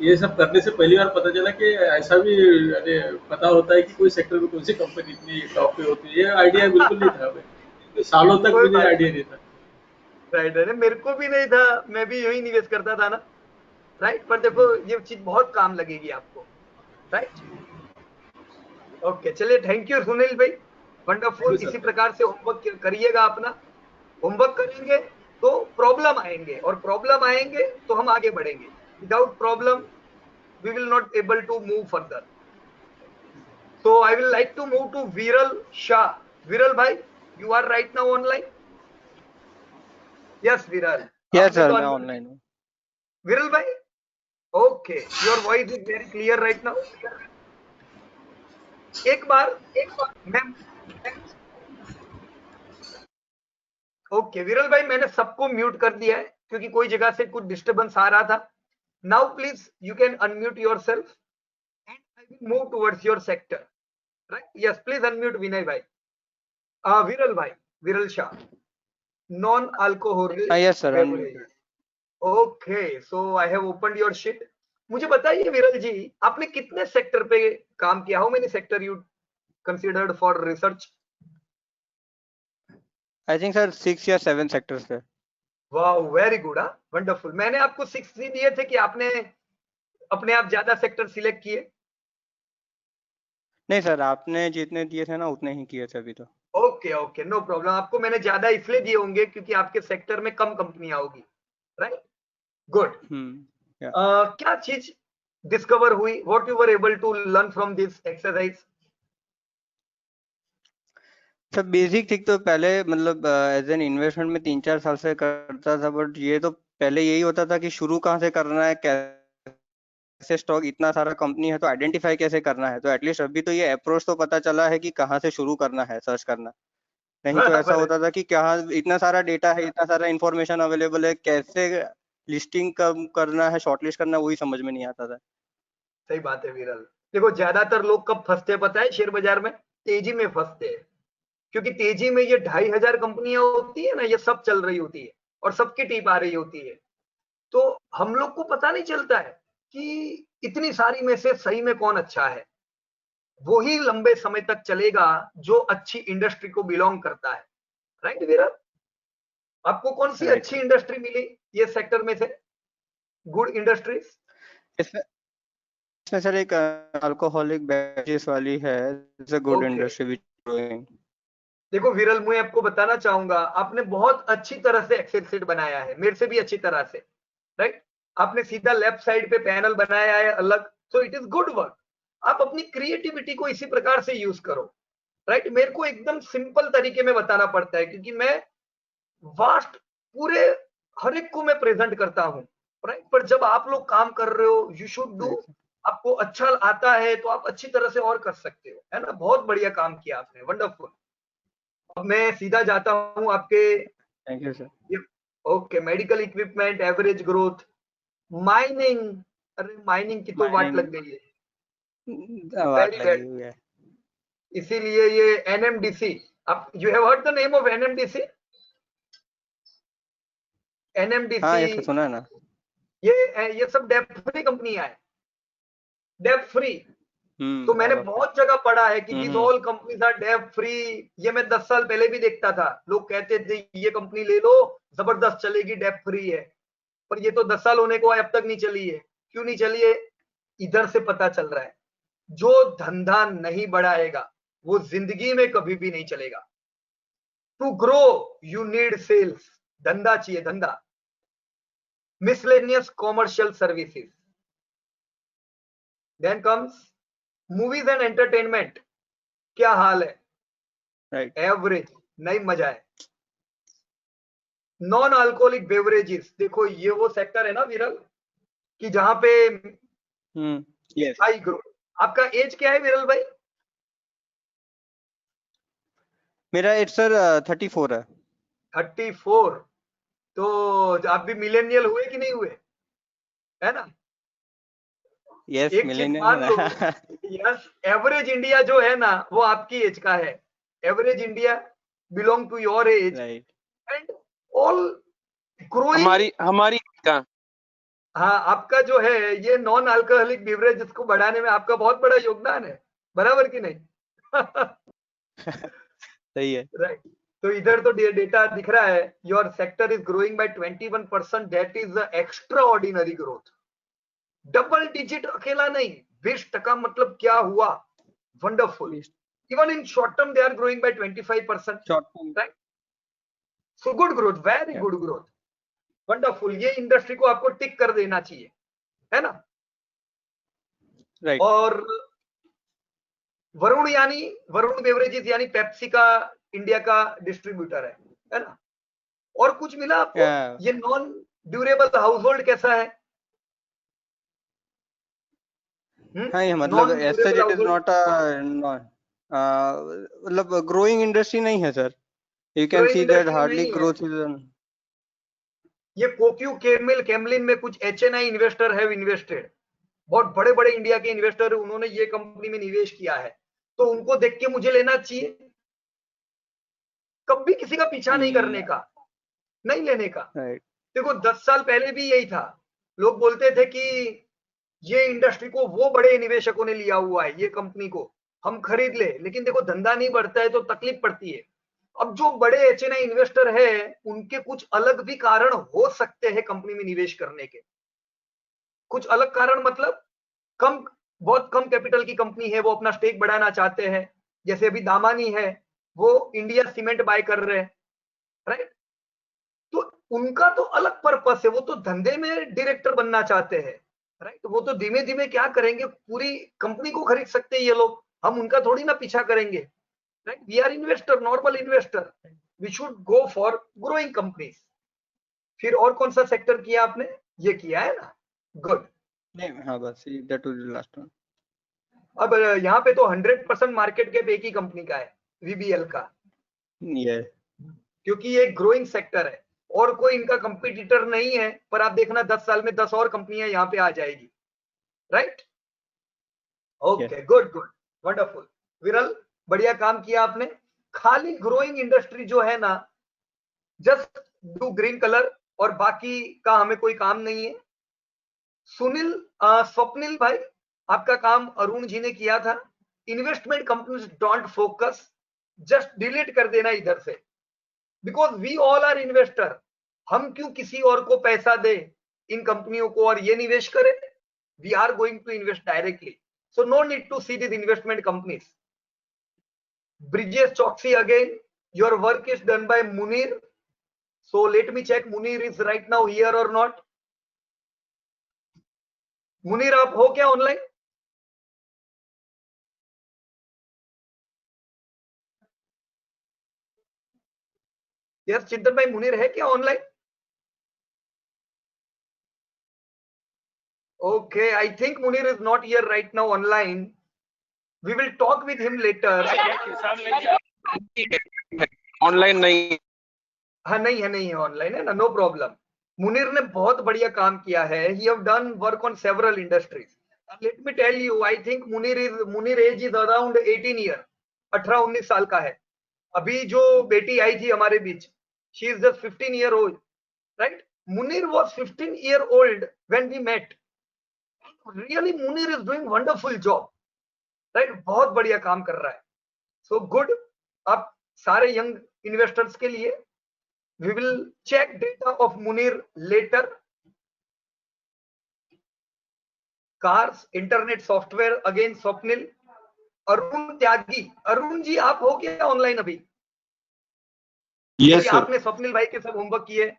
ये सब करने से पहली बार पता चला कि ऐसा भी अरे पता होता है कि कोई सेक्टर में कौन सी कंपनी इतनी टॉप पे होती है। ये आइडिया बिल्कुल नहीं था भाई, सालों तक मुझे आइडिया नहीं था। राइट है, मेरे को भी नहीं था, मैं भी यही निवेश करता था ना, राइट? पर देखो ये चीज बहुत काम लगेगी आपको, राइट? ओके, चलिए, थैंक यू सुनील भाई, वंडरफुल। इसी प्रकार से होमवर्क करिएगा अपना। होमवर्क करेंगे तो प्रॉब्लम आएंगे, और प्रॉब्लम आएंगे तो हम आगे बढ़ेंगे। Without problem we will not able to move further. So I will like to move to Viral Shah. Viral bhai, you are right now online? Yes, Viral. Yes sir, मैं online हूँ। Viral bhai, okay, your voice is very clear right now. एक बार मैं okay विरल भाई, मैंने सबको mute कर दिया है क्योंकि कोई जगह से कुछ डिस्टर्बेंस आ रहा था। Now please you can unmute yourself and I will move towards your sector, right? Yes, please unmute Vinay bhai. Viral bhai, Viral Shah, non alcoholic. Yes sir, okay, so I have opened your sheet. मुझे बताइए विरल जी, आपने कितने सेक्टर पे काम किया? How many sector you considered for research? I think sir 6 या 7 sectors थे। Wow, very good, wonderful. मैंने आपको 6 ही दिए थे कि आपने अपने आप ज्यादा सेक्टर सिलेक्ट किए? नहीं सर, आपने जितने दिए थे ना उतने ही किए थे अभी तो। Okay okay, no problem. आपको मैंने ज्यादा इसलिए दिए होंगे क्योंकि आपके सेक्टर में कम कंपनियां होगी, राइट? गुड। क्या चीज डिस्कवर हुई? What you were able to learn from this exercise? Sir basic ठीक तो पहले मतलब एज एन इन्वेस्टमेंट में 3-4 साल से करता था, बट ये तो पहले यही होता था कि शुरू कहाँ से करना है, कैसे स्टॉक, इतना सारा कंपनी है तो आइडेंटिफाई कैसे करना है। तो एटलीस्ट अभी तो ये अप्रोच तो पता चला है कि कहाँ से शुरू करना है सर्च करना। नहीं तो ऐसा होता था कि क्या इतना सारा डेटा है, इतना सारा इंफॉर्मेशन अवेलेबल है, कैसे लिस्टिंग करना है, शॉर्टलिस्ट करना, वही समझ में नहीं आता था। सही बात है विरल। देखो, ज्यादातर लोग कब फंसते पता है शेयर बाजार में? तेजी में फंसते हैं, क्योंकि तेजी में ये 2500 कंपनियां होती है ना, ये सब चल रही होती है और सबकी टीप आ रही होती है। तो हम लोग को पता नहीं चलता है कि इतनी सारी में से सही में कौन अच्छा है। वो ही लंबे समय तक चलेगा जो अच्छी इंडस्ट्री को बिलोंग करता है, राइट विरल? आपको कौन सी अच्छी इंडस्ट्री मिली ये सेक्टर में से, गुड इंडस्ट्रीज? इसमें सर एक अल्कोहलिक बेवरेजेस वाली है, it's a good industry which growing. देखो विरल, मैं आपको बताना चाहूंगा, आपने बहुत अच्छी तरह से एक्सेल शीट बनाया है, मेरे से भी अच्छी तरह से, राइट? आपने सीधा लेफ्ट साइड पे पैनल बनाया है अलग, so it is good work. आप अपनी क्रिएटिविटी को इसी प्रकार से यूज करो, राइट? मेरे को एकदम सिंपल तरीके में बताना पड़ता है क्योंकि मैं वास्ट पूरे हर एक को मैं प्रेजेंट करता हूँ, राइट? पर जब आप लोग काम कर रहे हो, यू शुड डू। आपको अच्छा आता है तो आप अच्छी तरह से और कर सकते हो, है ना? बहुत बढ़िया काम किया आपने, वंडरफुल। अब मैं सीधा जाता हूँ आपके, thank you sir. Okay, medical equipment, average growth, mining. अरे माइनिंग की तो वाट लग गई है, वाट लगी हुई है। इसीलिए ये NMDC, आप you have heard the name of NMDC? NMDC, हाँ ये सुना है ना। ये सब डेब्ट फ्री कंपनियां हैं, डेब्ट फ्री। तो मैंने बहुत जगह पढ़ा है कि दिस ऑल कंपनीज आर डेब्ट फ्री। ये मैं 10 साल पहले भी देखता था, लोग कहते थे ये कंपनी ले लो जबरदस्त चलेगी, डेब्ट फ्री है। पर ये तो 10 साल होने को अब तक नहीं चली है। क्यों नहीं चली है? इधर से पता चल रहा है, जो धंधा नहीं बढ़ाएगा वो जिंदगी में कभी भी नहीं चलेगा। To grow you need sales, धंधा चाहिए, धंधा। Miscellaneous commercial services, then comes movies and entertainment. क्या हाल है? राइट, एवरेज, नहीं मजा है। नॉन अल्कोहलिक बेवरेजेस, देखो ये वो सेक्टर है ना विरल, कि जहां पे यस। High growth. आपका एज क्या है विरल भाई? मेरा एज सर 34 है। 34। तो आप भी मिलेनियल हुए कि नहीं हुए, है ना? यस, एक चीज मिलेनियल मान लो, है। यस, एवरेज इंडिया जो है ना वो आपकी एज का है। Average India belong to your age right, and all growing. हमारी का हाँ, आपका जो है ये नॉन अल्कोहलिक बिवरेज को बढ़ाने में आपका बहुत बड़ा योगदान है, बराबर कि नहीं? सही है। राइट। तो इधर तो डेटा दिख रहा है, your sector is growing by 21%, that is extra ordinary growth. Double digit अकेला नहीं, 20% मतलब क्या हुआ? Wonderful. Even in short term they are growing by 25%, short term, right? So good growth, very good growth, wonderful. ये industry को आपको टिक कर देना चाहिए, है ना? राइट। और वरुण बेवरेजेस यानी पेप्सी का इंडिया का डिस्ट्रीब्यूटर है ना? और कुछ मिला आपको? ये नॉन ड्यूरेबल हाउसहोल्ड कैसा है? हाँ, ये मतलब ऐसा इट इज नॉट मतलब ग्रोइंग इंडस्ट्री नहीं है sir. You can see that hardly growth is. ये कोक्यू कैमलिन में कुछ HNI इन्वेस्टर हैव इन्वेस्टेड, बहुत बड़े बड़े इंडिया के इन्वेस्टर, उन्होंने ये कंपनी में निवेश किया है, तो उनको देख के मुझे लेना चाहिए? कभी किसी का पीछा नहीं करने का, नहीं लेने का। देखो 10 साल पहले भी यही था, लोग बोलते थे कि ये इंडस्ट्री को वो बड़े निवेशकों ने लिया हुआ है, ये कंपनी को हम खरीद ले, लेकिन देखो धंधा नहीं बढ़ता है तो तकलीफ पड़ती है। अब जो बड़े HNI इन्वेस्टर है उनके कुछ अलग भी कारण हो सकते हैं कंपनी में निवेश करने के। कुछ अलग कारण मतलब बहुत कम कैपिटल की कंपनी है, वो अपना स्टेक बढ़ाना चाहते हैं, जैसे अभी दामानी है, वो इंडिया सीमेंट बाय कर रहे हैं, राइट? तो उनका तो अलग पर्पस है, वो तो धंधे में डायरेक्टर बनना चाहते हैं, राइट? वो तो धीमे धीमे क्या करेंगे, पूरी कंपनी को खरीद सकते हैं ये लोग, हम उनका थोड़ी ना पीछा करेंगे, right? We are investor, normal investor, we should go for growing companies. फिर और कौन सा सेक्टर किया आपने? ये किया है ना, गुड। हाँ बस that was the last one. अब यहाँ पे तो 100% मार्केट कैप एक ही कंपनी का है, VBL का, क्योंकि ये ग्रोइंग सेक्टर है और कोई इनका कंपटीटर नहीं है। पर आप देखना 10 साल में 10 और कंपनियां यहाँ पे आ जाएगी, right? Okay, good good, wonderful. विरल, बढ़िया काम किया आपने। खाली ग्रोइंग इंडस्ट्री जो है ना, जस्ट डू ग्रीन कलर, और बाकी का हमें कोई काम नहीं है। स्वप्निल भाई, आपका काम अरुण जी ने किया था। Investment companies don't focus, just delete कर देना इधर से, because we all are investor. हम क्यों किसी और को पैसा दे इन कंपनियों को और ये निवेश करें? We are going to invest directly, so no need to see this investment companies. Brijesh Chokshi again, your work is done by Munir, so let me check Munir is right now here or not. Munir, आप हो क्या online? Yes चिंतन भाई, मुनीर है क्या online? Okay, I think Munir is not here right now online. We will talk with him later. Online नहीं, हाँ नहीं है ऑनलाइन, है ना, नो प्रॉब्लम। मुनीर ने बहुत बढ़िया काम किया है, he have done work on several industries. Let me tell you, I think Munir age is around 18 years. 18-19 साल का है। अभी जो बेटी आई थी हमारे बीच, she is just 15 year old, right? Munir was 15 year old when we met. Really, Munir is doing wonderful job, right? बहुत बढ़िया काम कर रहा है। So good. आप सारे यंग इन्वेस्टर्स के लिए we will check data of Munir later. Cars, internet software, again Swapnil. Arun त्यागी, अरुण जी आप हो क्या ऑनलाइन अभी? Yes, sir. आपने स्वप्निल भाई के सब होमवर्क किए?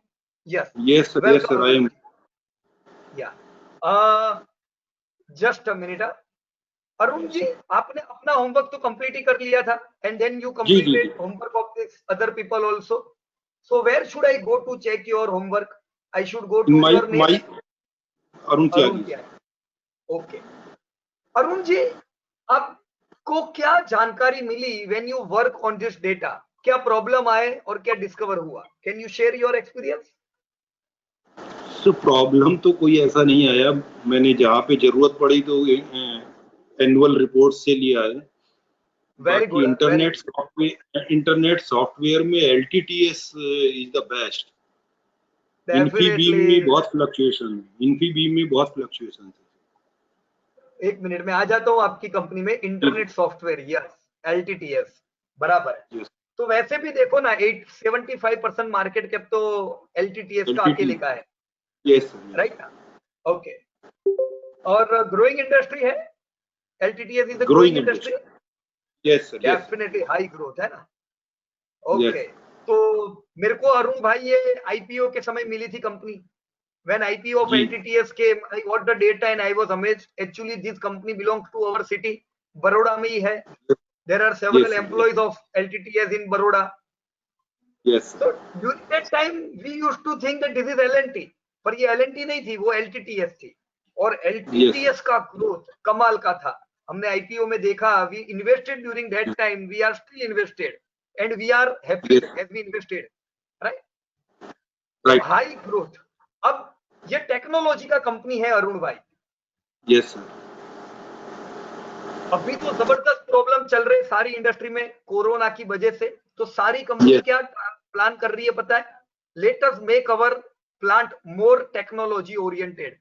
Yes. Yes, sir. Yes, sir. I am. Yeah. Just a minute. Arun ji, आपने अपना होमवर्क तो कंप्लीट ही कर लिया था, and then you completed homework of this other people also. So where should I go to check your homework? I should go to your name. Arun Tyagi. Okay. Arun ji, आपको क्या जानकारी मिली when you work on this data? क्या problem आए और क्या discover हुआ? Can you share your experience? So problem तो कोई ऐसा नहीं आया, मैंने जहाँ पे जरूरत पड़ी तो एनुअल रिपोर्ट से लिया है। बाकी इंटरनेट सॉफ्टवेयर में LTTS is the best. Infibeam में बहुत फ्लक्चुएशन है। एक मिनट में आ जाता हूँ आपकी कंपनी में। इंटरनेट सॉफ्टवेयर, यस, LTTS बराबर है। तो वैसे भी देखो ना, 75% मार्केट कैप तो LTTS का अकेले का है। Yes, right, okay. और ग्रोइंग इंडस्ट्री है, LTTS is a growing industry. Yes sir, definitely high growth है ना। ओके, तो मेरे को अरुण भाई ये IPO के समय मिली थी company. When IPO of LTTS came, I got the data and I was amazed. Actually, this company belongs to our city, Baroda में ही है। There are several employees of LTTS in Baroda. Yes. So during that time, we used to think that this is L&T, पर ये L&T नहीं थी, वो LTTS थी। और LTTS का ग्रोथ कमाल का था। हमने IPO में देखा, we invested during that time, we are still invested and we are happy as we invested, right? Right. High growth. अब ये टेक्नोलॉजी का कंपनी है अरुण भाई। Yes sir. अभी तो जबरदस्त प्रॉब्लम चल रही सारी इंडस्ट्री में कोरोना की वजह से। तो सारी कंपनी क्या प्लान कर रही है पता है? Let us make our plant more technology oriented.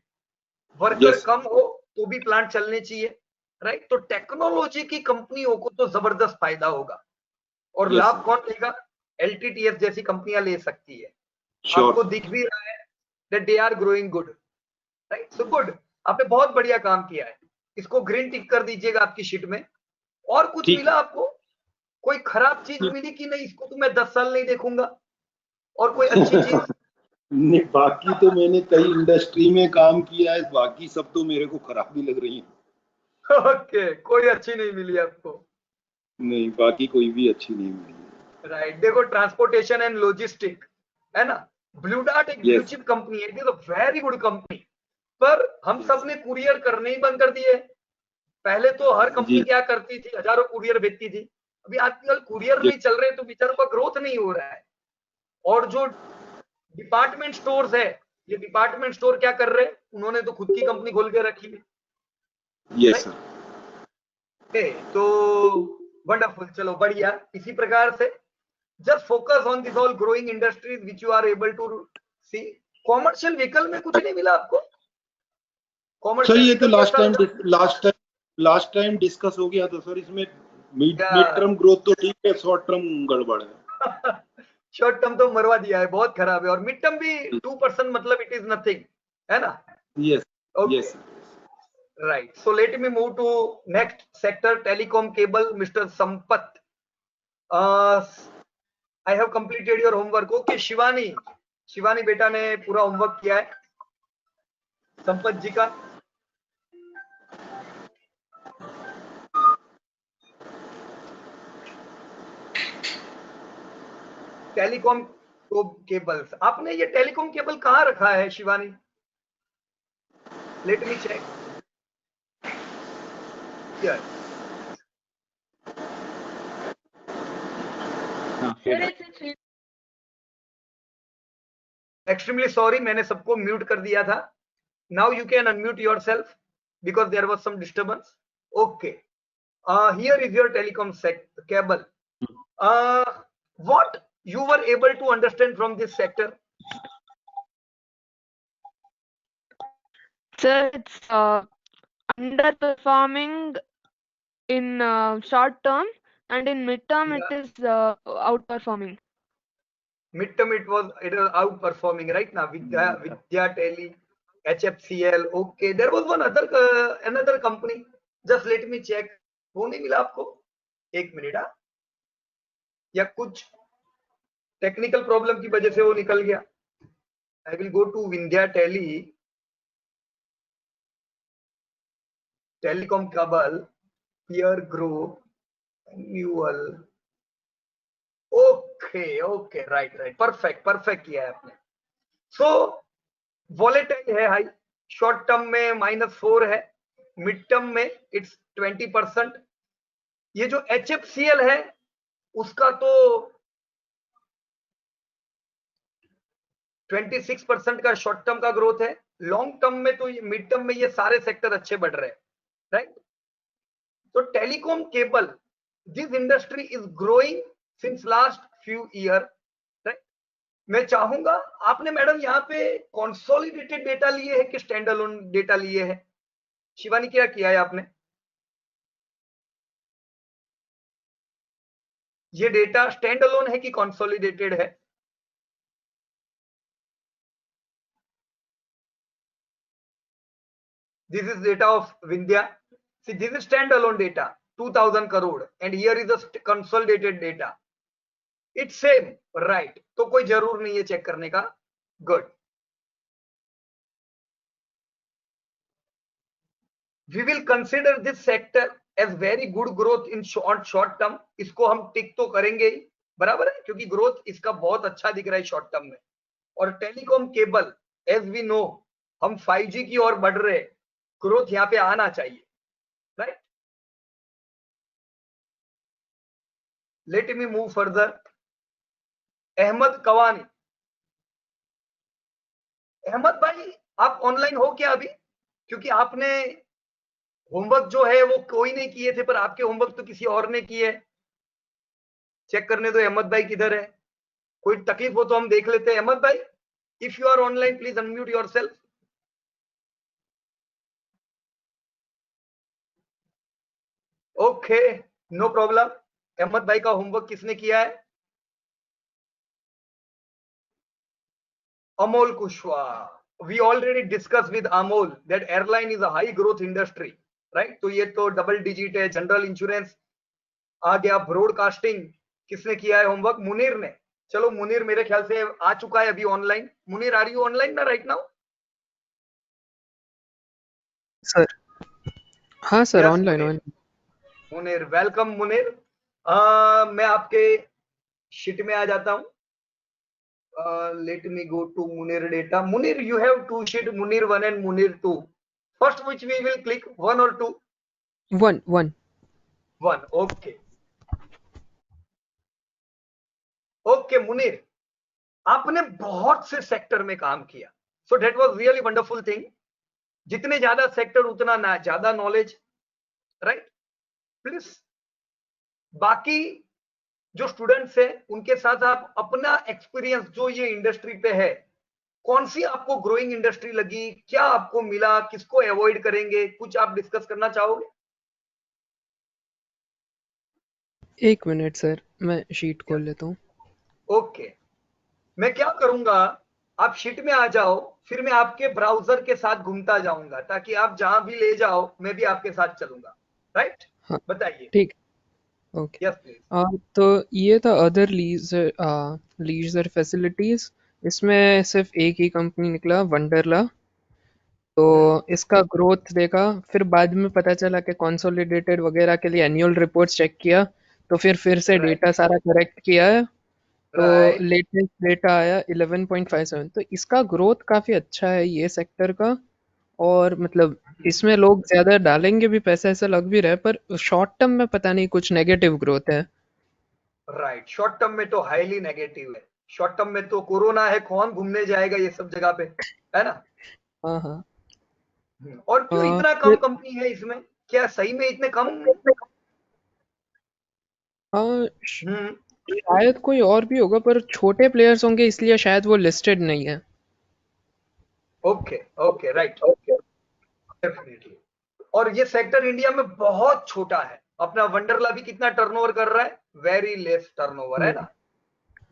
Worker कम हो तो भी प्लांट चलने चाहिए, राइट? तो टेक्नोलॉजी की कंपनियों को तो जबरदस्त फायदा होगा। और लाभ कौन लेगा? LTTS जैसी कंपनियां ले सकती है। आपको दिख भी रहा है that they are growing good, right? So good. आपने बहुत बढ़िया काम किया है। इसको ग्रीन टिक कर दीजिएगा आपकी शीट में। और कुछ मिला आपको? कोई खराब चीज मिली कि नहीं? इसको तो मैं 10 साल नहीं देखूंगा। और कोई अच्छी चीज? नहीं, बाकी तो मैंने कई इंडस्ट्री में काम किया है, बाकी सब तो मेरे को खराब ही लग रही है। ओके, कोई अच्छी नहीं मिली आपको? नहीं, बाकी कोई भी अच्छी नहीं मिली। राइट, देखो ट्रांसपोर्टेशन एंड लॉजिस्टिक है ना, ब्लू डार्ट एक ब्लू चिप कंपनी है, it is a very good company. पर हम सब ने कुरियर करने ही बंद कर दिए। पहले तो हर कंपनी क्या करती थी, हजारों कुरियर भेजती थी। अभी आजकल कुरियर नहीं चल रहे तो बेचारों का ग्रोथ नहीं हो रहा है। और जो डिपार्टमेंट स्टोर्स है, ये डिपार्टमेंट स्टोर क्या कर रहे हैं? उन्होंने तो खुद की कंपनी खोल के रखी है। Yes sir. तो वंडरफुल, चलो बढ़िया। इसी प्रकार से just focus on this all growing industries which you are able to see. Commercial vehicle में कुछ नहीं मिला आपको? सर ये तो लास्ट टाइम डिस्कस हो गया था सर। इसमें मिड टर्म ग्रोथ तो ठीक है, शॉर्ट टर्म गड़बड़ है। शॉर्ट टर्म तो मरवा दिया है, बहुत खराब है। और मिड टर्म भी 2%, मतलब इट इज नथिंग, है ना? Yes yes, right. So let me move to next sector, telecom cable, mister Sampat. I have completed your homework. Okay, Shivani बेटा ने पूरा होमवर्क किया है संपत जी का। टेलीकॉम केबल्स, आपने ये टेलीकॉम केबल कहाँ रखा है Shivani? Let me check. Extremely sorry, मैंने सबको म्यूट कर दिया था। Now you can unmute yourself because there was some disturbance. Okay, Here is your telecom cable. What you were able to understand from this sector? Sir, it's underperforming in short term, and in midterm it is outperforming. Midterm it was outperforming right now. Vidya Tele, HFCL. Okay, there was one other another company. Just let me check. वो नहीं मिला आपको? एक minute या कुछ technical problem की वजह से वो निकल गया. I will go to Vidya Tele, telecom cable, peer group, annual. Okay, right, perfect किया है आपने. So volatile है हाई, शॉर्ट टर्म में -4 है, मिड टर्म में इट्स 20%. ये जो HFCL है उसका तो 26% का शॉर्ट टर्म का ग्रोथ है. लॉन्ग टर्म में तो मिड टर्म में ये सारे सेक्टर अच्छे बढ़ रहे हैं, राइट. तो telecom cable, this industry is growing since last few year, right. मैं चाहूंगा, आपने मैडम यहाँ पे कंसोलिडेटेड डेटा लिए है कि स्टैंड अलोन डेटा लिए है? शिवानी क्या किया है आपने? ये डेटा स्टैंड अलोन है कि कंसोलिडेटेड है? This is data of Vindhya. See, this is standalone data, 2000 crore, and here is the consolidated data. It's same, right? तो कोई जरूर नहीं है चेक करने का. Good. We will consider this sector as very good growth in short term. इसको हम टिक तो करेंगे ही, बराबर है, क्योंकि ग्रोथ इसका बहुत अच्छा दिख रहा है शॉर्ट टर्म में. और telecom cable, as we know, हम 5G की ओर बढ़ रहे, ग्रोथ यहाँ पे आना चाहिए, right. Let me move further. Ahmed Kavani. Ahmed भाई, आप ऑनलाइन हो क्या अभी? क्योंकि आपने होमवर्क जो है वो कोई नहीं किए थे, पर आपके होमवर्क तो किसी और ने किए. चेक करने दो अहमद भाई किधर है. कोई तकलीफ हो तो हम देख लेते हैं. अहमद भाई, if you are online please unmute yourself. Okay, no problem. Ahmed भाई का होमवर्क किसने किया है? Amol Kushwaha. We already discussed with Amol that airline is a high growth industry, right? तो ये तो डबल डिजिट है. जनरल इंश्योरेंस आ गया. ब्रॉडकास्टिंग किसने किया है होमवर्क? मुनीर ने. चलो मुनीर मेरे ख्याल से आ चुका है अभी online. Munir, are you online ना राइट नाउ? सर, हाँ sir, online. Munir, welcome Munir. मैं आपके शीट में आ जाता हूँ. Let me go to Munir data. Munir, you have two sheet, Munir 1 and Munir 2. First, which we will click, 1 or 2? 1. 1. Okay. Okay, Munir, आपने बहुत से सेक्टर में काम किया. So that was really wonderful thing. जितने ज्यादा सेक्टर उतना ना ज्यादा नॉलेज, राइट. प्लीज बाकी जो स्टूडेंट्स है उनके साथ आप अपना एक्सपीरियंस जो ये इंडस्ट्री पे है, कौन सी आपको ग्रोइंग इंडस्ट्री लगी, क्या आपको मिला, किसको अवॉइड करेंगे, कुछ आप डिस्कस करना चाहोगे? एक मिनट सर, मैं शीट खोल लेता हूँ. ओके, मैं क्या करूंगा, आप शीट में आ जाओ, फिर मैं आपके ब्राउजर के साथ घूमता जाऊंगा, ताकि आप जहां भी ले जाओ मैं भी आपके साथ चलूंगा, राइट. हाँ, बताइए. ठीक. ओके. Yes please. तो ये था अदर लीजर फैसिलिटीज. इसमें सिर्फ एक ही कंपनी निकला, वंडरला. तो इसका ग्रोथ देखा, फिर बाद में पता चला कि कंसोलिडेटेड वगैरह के लिए एनुअल रिपोर्ट्स चेक किया, तो फिर से डेटा सारा करेक्ट किया है. तो लेटेस्ट डेटा आया 11.57. तो इसका ग्रोथ काफी अच्छा है ये सेक्टर का. और मतलब इसमें लोग ज्यादा डालेंगे भी पैसा, ऐसा लग भी रहा है, पर शॉर्ट टर्म में पता नहीं कुछ नेगेटिव ग्रोथ है. राइट, शॉर्ट टर्म में तो हाईली नेगेटिव है. शॉर्ट टर्म में तो कोरोना है, कौन घूमने जाएगा ये सब जगह पे, है ना. हाँ. और क्यों इतना कम कंपनी है इसमें? क्या सही में इतने कम हम्म, शायद कोई और भी होगा पर छोटे प्लेयर्स होंगे इसलिए शायद वो लिस्टेड नहीं है। Okay okay, right, definitely. और ये सेक्टर इंडिया में बहुत छोटा है। अपना वंडरला भी कितना टर्नओवर कर रहा है? वेरी लेस टर्नओवर, है ना?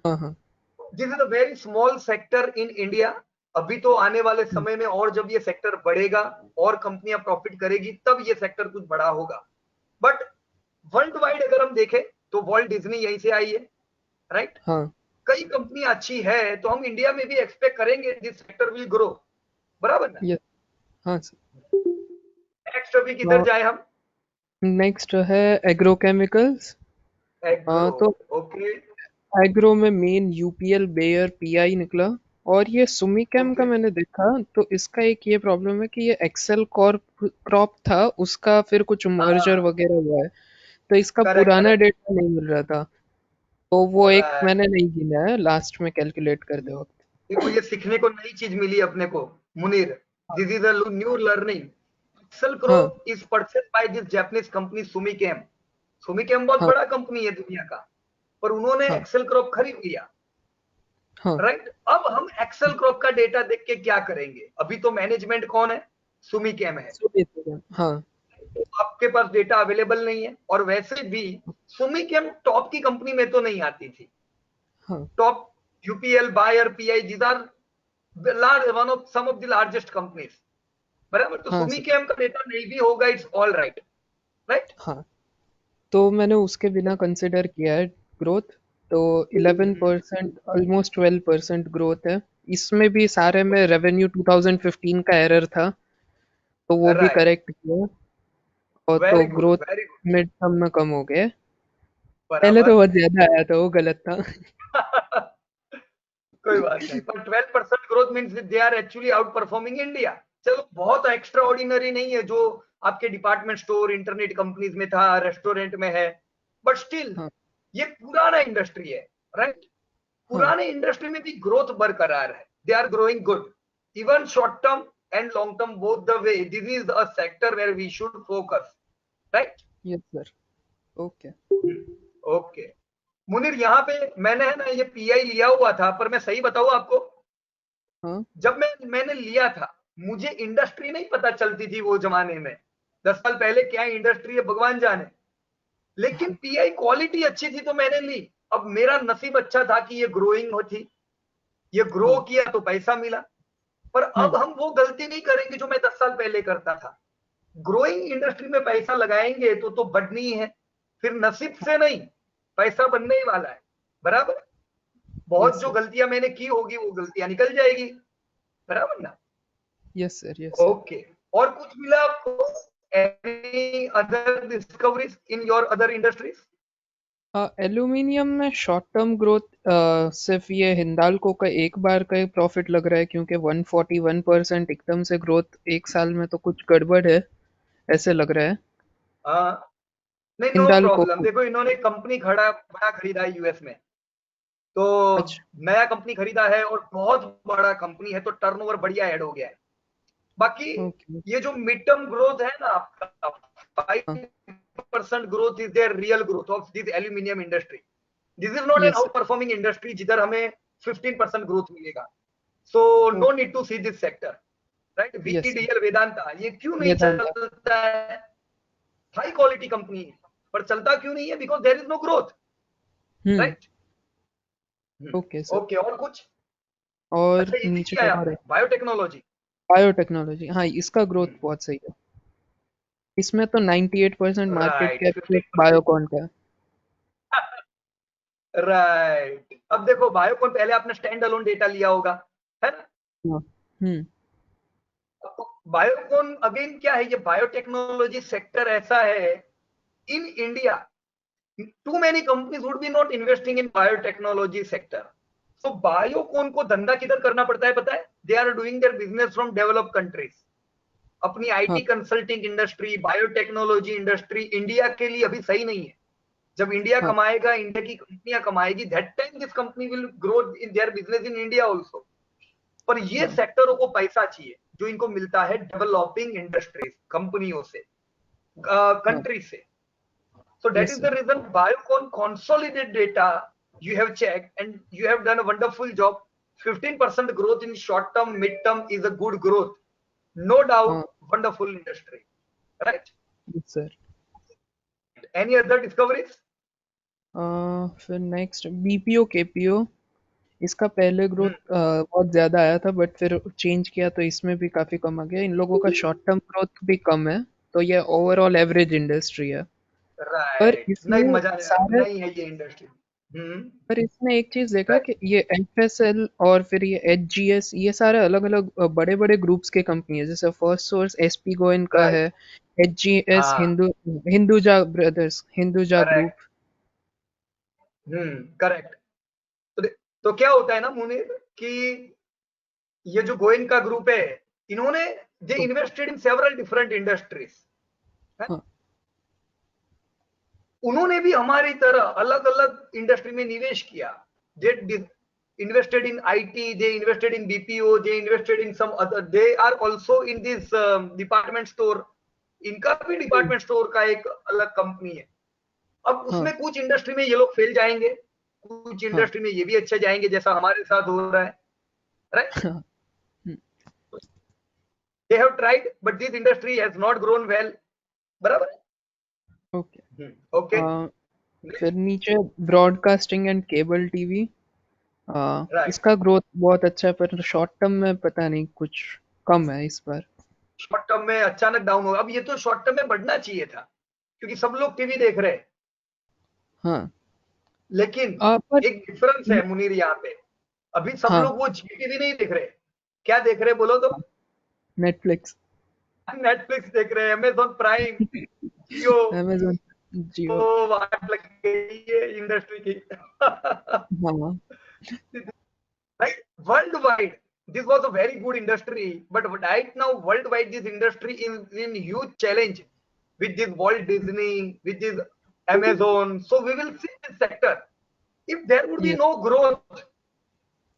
हाँ हाँ this is a very small sector in India. अभी तो आने वाले समय में और जब ये सेक्टर बढ़ेगा और कंपनियां प्रॉफिट करेगी तब ये सेक्टर कुछ बड़ा होगा। बट वर्ल्ड वाइड अगर हम देखें तो वॉल्ट डिज्नी यहीं से आई है, राइट? हाँ कई कंपनियां अच्छी है तो हम इंडिया में भी एक्सपेक्ट करेंगे दिस सेक्टर विल ग्रो, बराबर ना? यस हाँ सर। नेक्स्ट अभी किधर जाए हम? नेक्स्ट है एग्रोकेमिकल्स। एग्रो, तो ओके एग्रो में मेन यूपीएल, बेयर, पीआई निकला। और ये सुमिकेम का ओके। मैंने देखा तो इसका एक ये प्रॉब्लम है कि ये एक्सेल क्रॉप था उसका फिर कुछ मर्जर हाँ, वगैरह हुआ है तो इसका करेक्ट पुराना करेक्ट, डेटा नहीं मिल रहा था तो वो एक राइट। मैंने नहीं गिना है लास्ट में कैलकुलेट करते वक्त। देखो ये सीखने को नई चीज मिली अपने को, Munir. This is a new learning. Excel हाँ crop is purchased by this Japanese company Sumichem. Sumichem बहुत हाँ बड़ा कंपनी है दुनिया का, पर उन्होंने हाँ एक्सेल क्रॉप खरीद लिया, हाँ राइट? अब हम एक्सेल क्रॉप का डेटा देख के क्या करेंगे? अभी तो मैनेजमेंट कौन है? सुमिकेम है। हाँ तो आपके पास डेटा अवेलेबल नहीं है। और वैसे भी सुमिकेम टॉप की कंपनी में तो नहीं आती थी। हाँ top UPL, Bayer, PI, these are one of some of the largest companies, बराबर? तो हाँ सर सुमिकेम का डेटा नहीं भी होगा, इट्स ऑल राइट, राइट? हाँ तो मैंने उसके बिना कंसिडर किया है ग्रोथ। तो 11% ऑलमोस्ट 12% ग्रोथ है। इसमें भी सारे में रेवेन्यू 2015 का एरर था तो वो भी राइट, करेक्ट किया और तो very good growth very good, mid term में कम हो गए। पहले तो बराबर। बहुत ज्यादा आया था वो गलत था। कोई बात नहीं, पर 12% growth means they are actually out performing India. चलो बहुत एक्स्ट्रा ऑर्डिनरी नहीं है जो आपके डिपार्टमेंट स्टोर, इंटरनेट कंपनीज में था, रेस्टोरेंट में है, बट स्टिल हाँ ये पुराना इंडस्ट्री है, राइट? हाँ पुराने इंडस्ट्री में भी ग्रोथ बरकरार है। They are growing good, even short term and long term both the way. This is a sector where we should focus, right? Yes sir okay. Okay Munir, यहाँ पे मैंने है ना ये पीआई लिया हुआ था, पर मैं सही बताऊँ आपको, हाँ जब मैंने लिया था मुझे इंडस्ट्री नहीं पता चलती थी वो जमाने में। 10 साल पहले क्या इंडस्ट्री है भगवान जाने, लेकिन पीआई क्वालिटी अच्छी थी तो मैंने ली। अब मेरा नसीब अच्छा था कि ये ग्रोइंग होती, ये ग्रो हाँ किया तो पैसा मिला। पर अब हम वो गलती नहीं करेंगे जो मैं 10 साल पहले करता था। ग्रोइंग इंडस्ट्री में पैसा लगाएंगे तो बढ़नी ही है, फिर नसीब से नहीं, पैसा बनने ही वाला है, बराबर? बहुत यस जो सर गलतियां मैंने की होगी वो गलतियां निकल जाएगी, बराबर ना? Yes sir yes sir. Okay, और कुछ मिला आपको? Any other discoveries in your other industries? Aluminium में शॉर्ट टर्म ग्रोथ सिर्फ ये हिंडाल्को का एक बार का ही प्रॉफिट लग रहा है क्योंकि 141% एकदम से ग्रोथ एक साल में तो कुछ गड़बड़ है ऐसे लग रहा है। हाँ, नहीं, नो हिंडाल्को प्रॉब्लम। को। देखो इन्होंने कंपनी बड़ा खरीदा है यूएस में, तो अच्छा नया कंपनी खरीदा है और बहुत बड़ा कंपनी है तो टर्नओवर बढ़िया ऐड हो गया है। बाकी ओके ये जो मिड टर्म ग्रोथ है ना आपका, हाँ 5% growth is there real growth of this aluminium industry. This is not an yes out sir performing industry जिधर हमें 15% ग्रोथ मिलेगा। So no need to see this sector, right? Yes sir VTDL, Vedanta, ये क्यों नहीं वेदांता। चलता है? हाई क्वालिटी कंपनी है पर चलता क्यों नहीं है? Because there is no growth, right? Okay sir. Okay, और कुछ? और अच्छा, ये भी नीचे किया है और आपने है बायोटेक्नोलॉजी? बायोटेक्नोलॉजी। हाँ इसका ग्रोथ बहुत सही है। इसमें तो 98% मार्केट राइट, कैप 15%। बायोकॉन का है। राइट, अब देखो बायोकॉन, पहले आपने स्टैंड अलोन डेटा लिया होगा, है ना? हाँ बायोकॉन अगेन क्या है? ये बायोटेक्नोलॉजी सेक्टर ऐसा है in India, too many companies would be not investing in biotechnology sector. So Biocon को धंधा किधर करना पड़ता है पता है? They are doing their business from developed countries. अपनी हाँ IT consulting industry, biotechnology industry India के लिए अभी सही नहीं है। जब इंडिया हाँ कमाएगा, इंडिया की कंपनियां कमाएगी, that time this company will grow in there business in India also. पर ये हाँ सेक्टरों को पैसा चाहिए जो इनको मिलता है डेवलपिंग इंडस्ट्रीज कंपनियों से, हाँ कंट्री से। So that Yes, is the reason Biocon consolidate data you have checked and you have done a wonderful job. 15% growth in short term, mid term is a good growth. No doubt, wonderful industry. Right? yes, sir. Any other discoveries? फिर next BPO KPO, इसका पहले growth बहुत ज्यादा आया था but फिर change किया तो इसमें भी काफी कम आ गया। इन लोगों का शॉर्ट टर्म ग्रोथ भी कम है, तो ये ओवरऑल एवरेज इंडस्ट्री है। पर राइट, नहीं इसमें मजा सारे नहीं है ये इंडस्ट्री। पर इसमें एक चीज देखा कि ये एफएसएल और फिर ये एचजीएस, ये सारे अलग अलग बड़े बड़े ग्रुप्स के कंपनी है। जैसे फर्स्ट सोर्स एसपी गोइन का है, एचजीएस हाँ। Hinduja brothers, Hinduja group. Correct. तो क्या होता है ना मुनीर कि ये जो गोयन का ग्रुप है, इन्होंने दे invested in several different industries. उन्होंने भी हमारी तरह अलग अलग इंडस्ट्री में निवेश किया। दे invested in IT, they invested in BPO, they invested in some other, they are also in this department store। इनका भी डिपार्टमेंट स्टोर का एक अलग कंपनी है। अब उसमें कुछ इंडस्ट्री में ये लोग फेल जाएंगे, कुछ इंडस्ट्री में ये भी अच्छे जाएंगे, जैसा हमारे साथ हो रहा है। Right, they have tried but this industry has not grown well। बराबर है। ओके। फिर नीचे ब्रॉडकास्टिंग एंड केबल टीवी, इसका ग्रोथ बहुत अच्छा है पर शॉर्ट टर्म में पता नहीं कुछ कम है इस बार। शॉर्ट टर्म में अचानक डाउन होगा। अब ये तो शॉर्ट टर्म में बढ़ना चाहिए था क्योंकि सब लोग टीवी देख रहे हैं। हाँ, लेकिन एक डिफरेंस है मुनीर यहाँ पे, अभी सब लोग वो टीवी नहीं देख रहे। क्या देख रहे बोलो तो? नेटफ्लिक्स देख रहे हैं, अमेज़न प्राइम, जियो, अमेज़न, जियो। वाट लग गई है इंडस्ट्री की। Right, worldwide this was a very good industry, but right now worldwide this industry is in huge challenge with this Walt Disney, with this Amazon. So we will see this sector, if there would be no growth,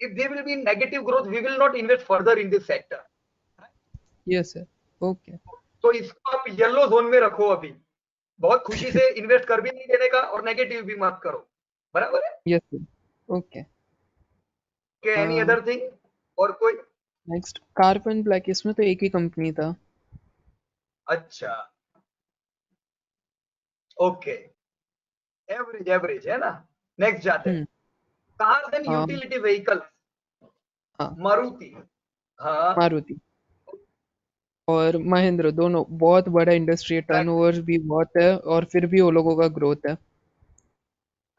if there will be negative growth, we will not invest further in this sector। Yes sir, okay। तो इसको आप yellow zone में रखो। अभी बहुत खुशी से invest कर भी नहीं देने का और नेगेटिव भी मत करो। बराबर है? Yes sir, okay. Any other thing और कोई? नेक्स्ट कार्बन ब्लैक, इसमें तो एक ही कंपनी था। अच्छा, ओके, एवरेज है ना। नेक्स्ट जाते हैं, cars and utility vehicle, Maruti. हाँ, मारुति और महिंद्रा दोनों बहुत बड़ा इंडस्ट्री है, टर्नओवर भी बहुत है और फिर भी वो लोगों का ग्रोथ है।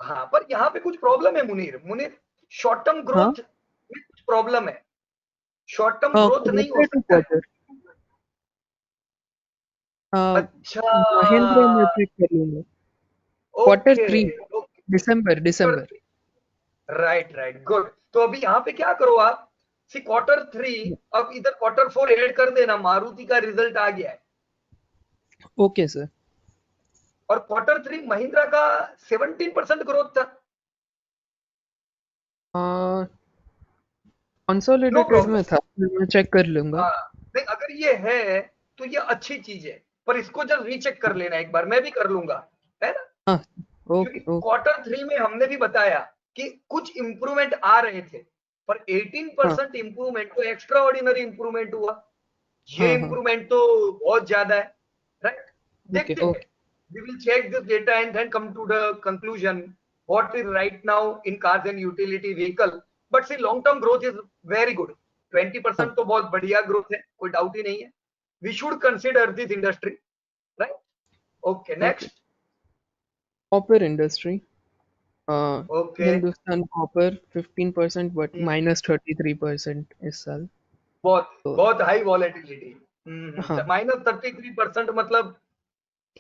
हाँ, पर यहाँ पे कुछ प्रॉब्लम है मुनीर, शॉर्ट टर्म ग्रोथ में कुछ प्रॉब्लम है। शॉर्ट टर्म ग्रोथ नहीं हो सकता। अच्छा, महिंद्रा में चेक कर लूंगा। क्वार्टर 3 दिसंबर। Right, good. तो अभी यहाँ पे क्या करो आप, सी क्वार्टर 3, अब इधर क्वार्टर 4 ऐड कर देना। मारुति का रिजल्ट आ गया है। Okay sir. और क्वार्टर 3 महिंद्रा का 17% ग्रोथ था। कंसोलिडेटेड में था, मैं चेक कर लूंगा। नहीं, अगर ये है तो ये अच्छी चीज है, पर इसको जब रीचेक कर लेना एक बार, मैं भी कर लूंगा, है ना। क्वार्टर 3 में हमने भी बताया कि कुछ इंप्रूवमेंट आ रहे थे, पर 18% इंप्रूवमेंट तो एक्स्ट्रा ऑर्डिनरी इंप्रूवमेंट हुआ। ये इंप्रूवमेंट तो बहुत ज्यादा है। राइट, देखते हैं, we will check this data and then come to the conclusion what is right now in cars and utility vehicle, but see long term growth is very good। 20% तो बहुत बढ़िया ग्रोथ है, कोई डाउट ही नहीं है। we should consider this industry, right? Okay, next, copper industry, okay, Hindustan copper 15% but -33% इस साल। बहुत हाई वॉलेटिलिटी। -33% मतलब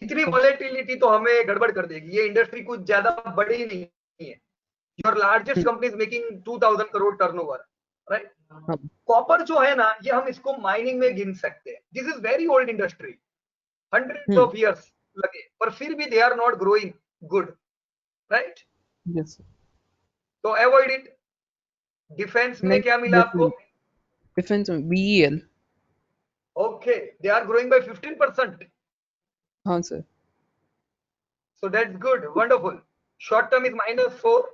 इतनी वॉलेटिलिटी तो हमें गड़बड़ कर देगी। ये इंडस्ट्री कुछ ज्यादा बड़ी नहीं है। Your largest company is making 2000 crore turnover, right. Copper जो है ना, ये हम इसको माइनिंग में गिन सकते हैं। This is very old industry, hundreds of years लगे, पर फिर भी they are not growing good, right. Yes, तो अवॉइड इट। डिफेंस में क्या मिला आपको? डिफेंस में BEL, okay, they are growing by 15%। हाँ sir. So that's good, wonderful. Short term is -4,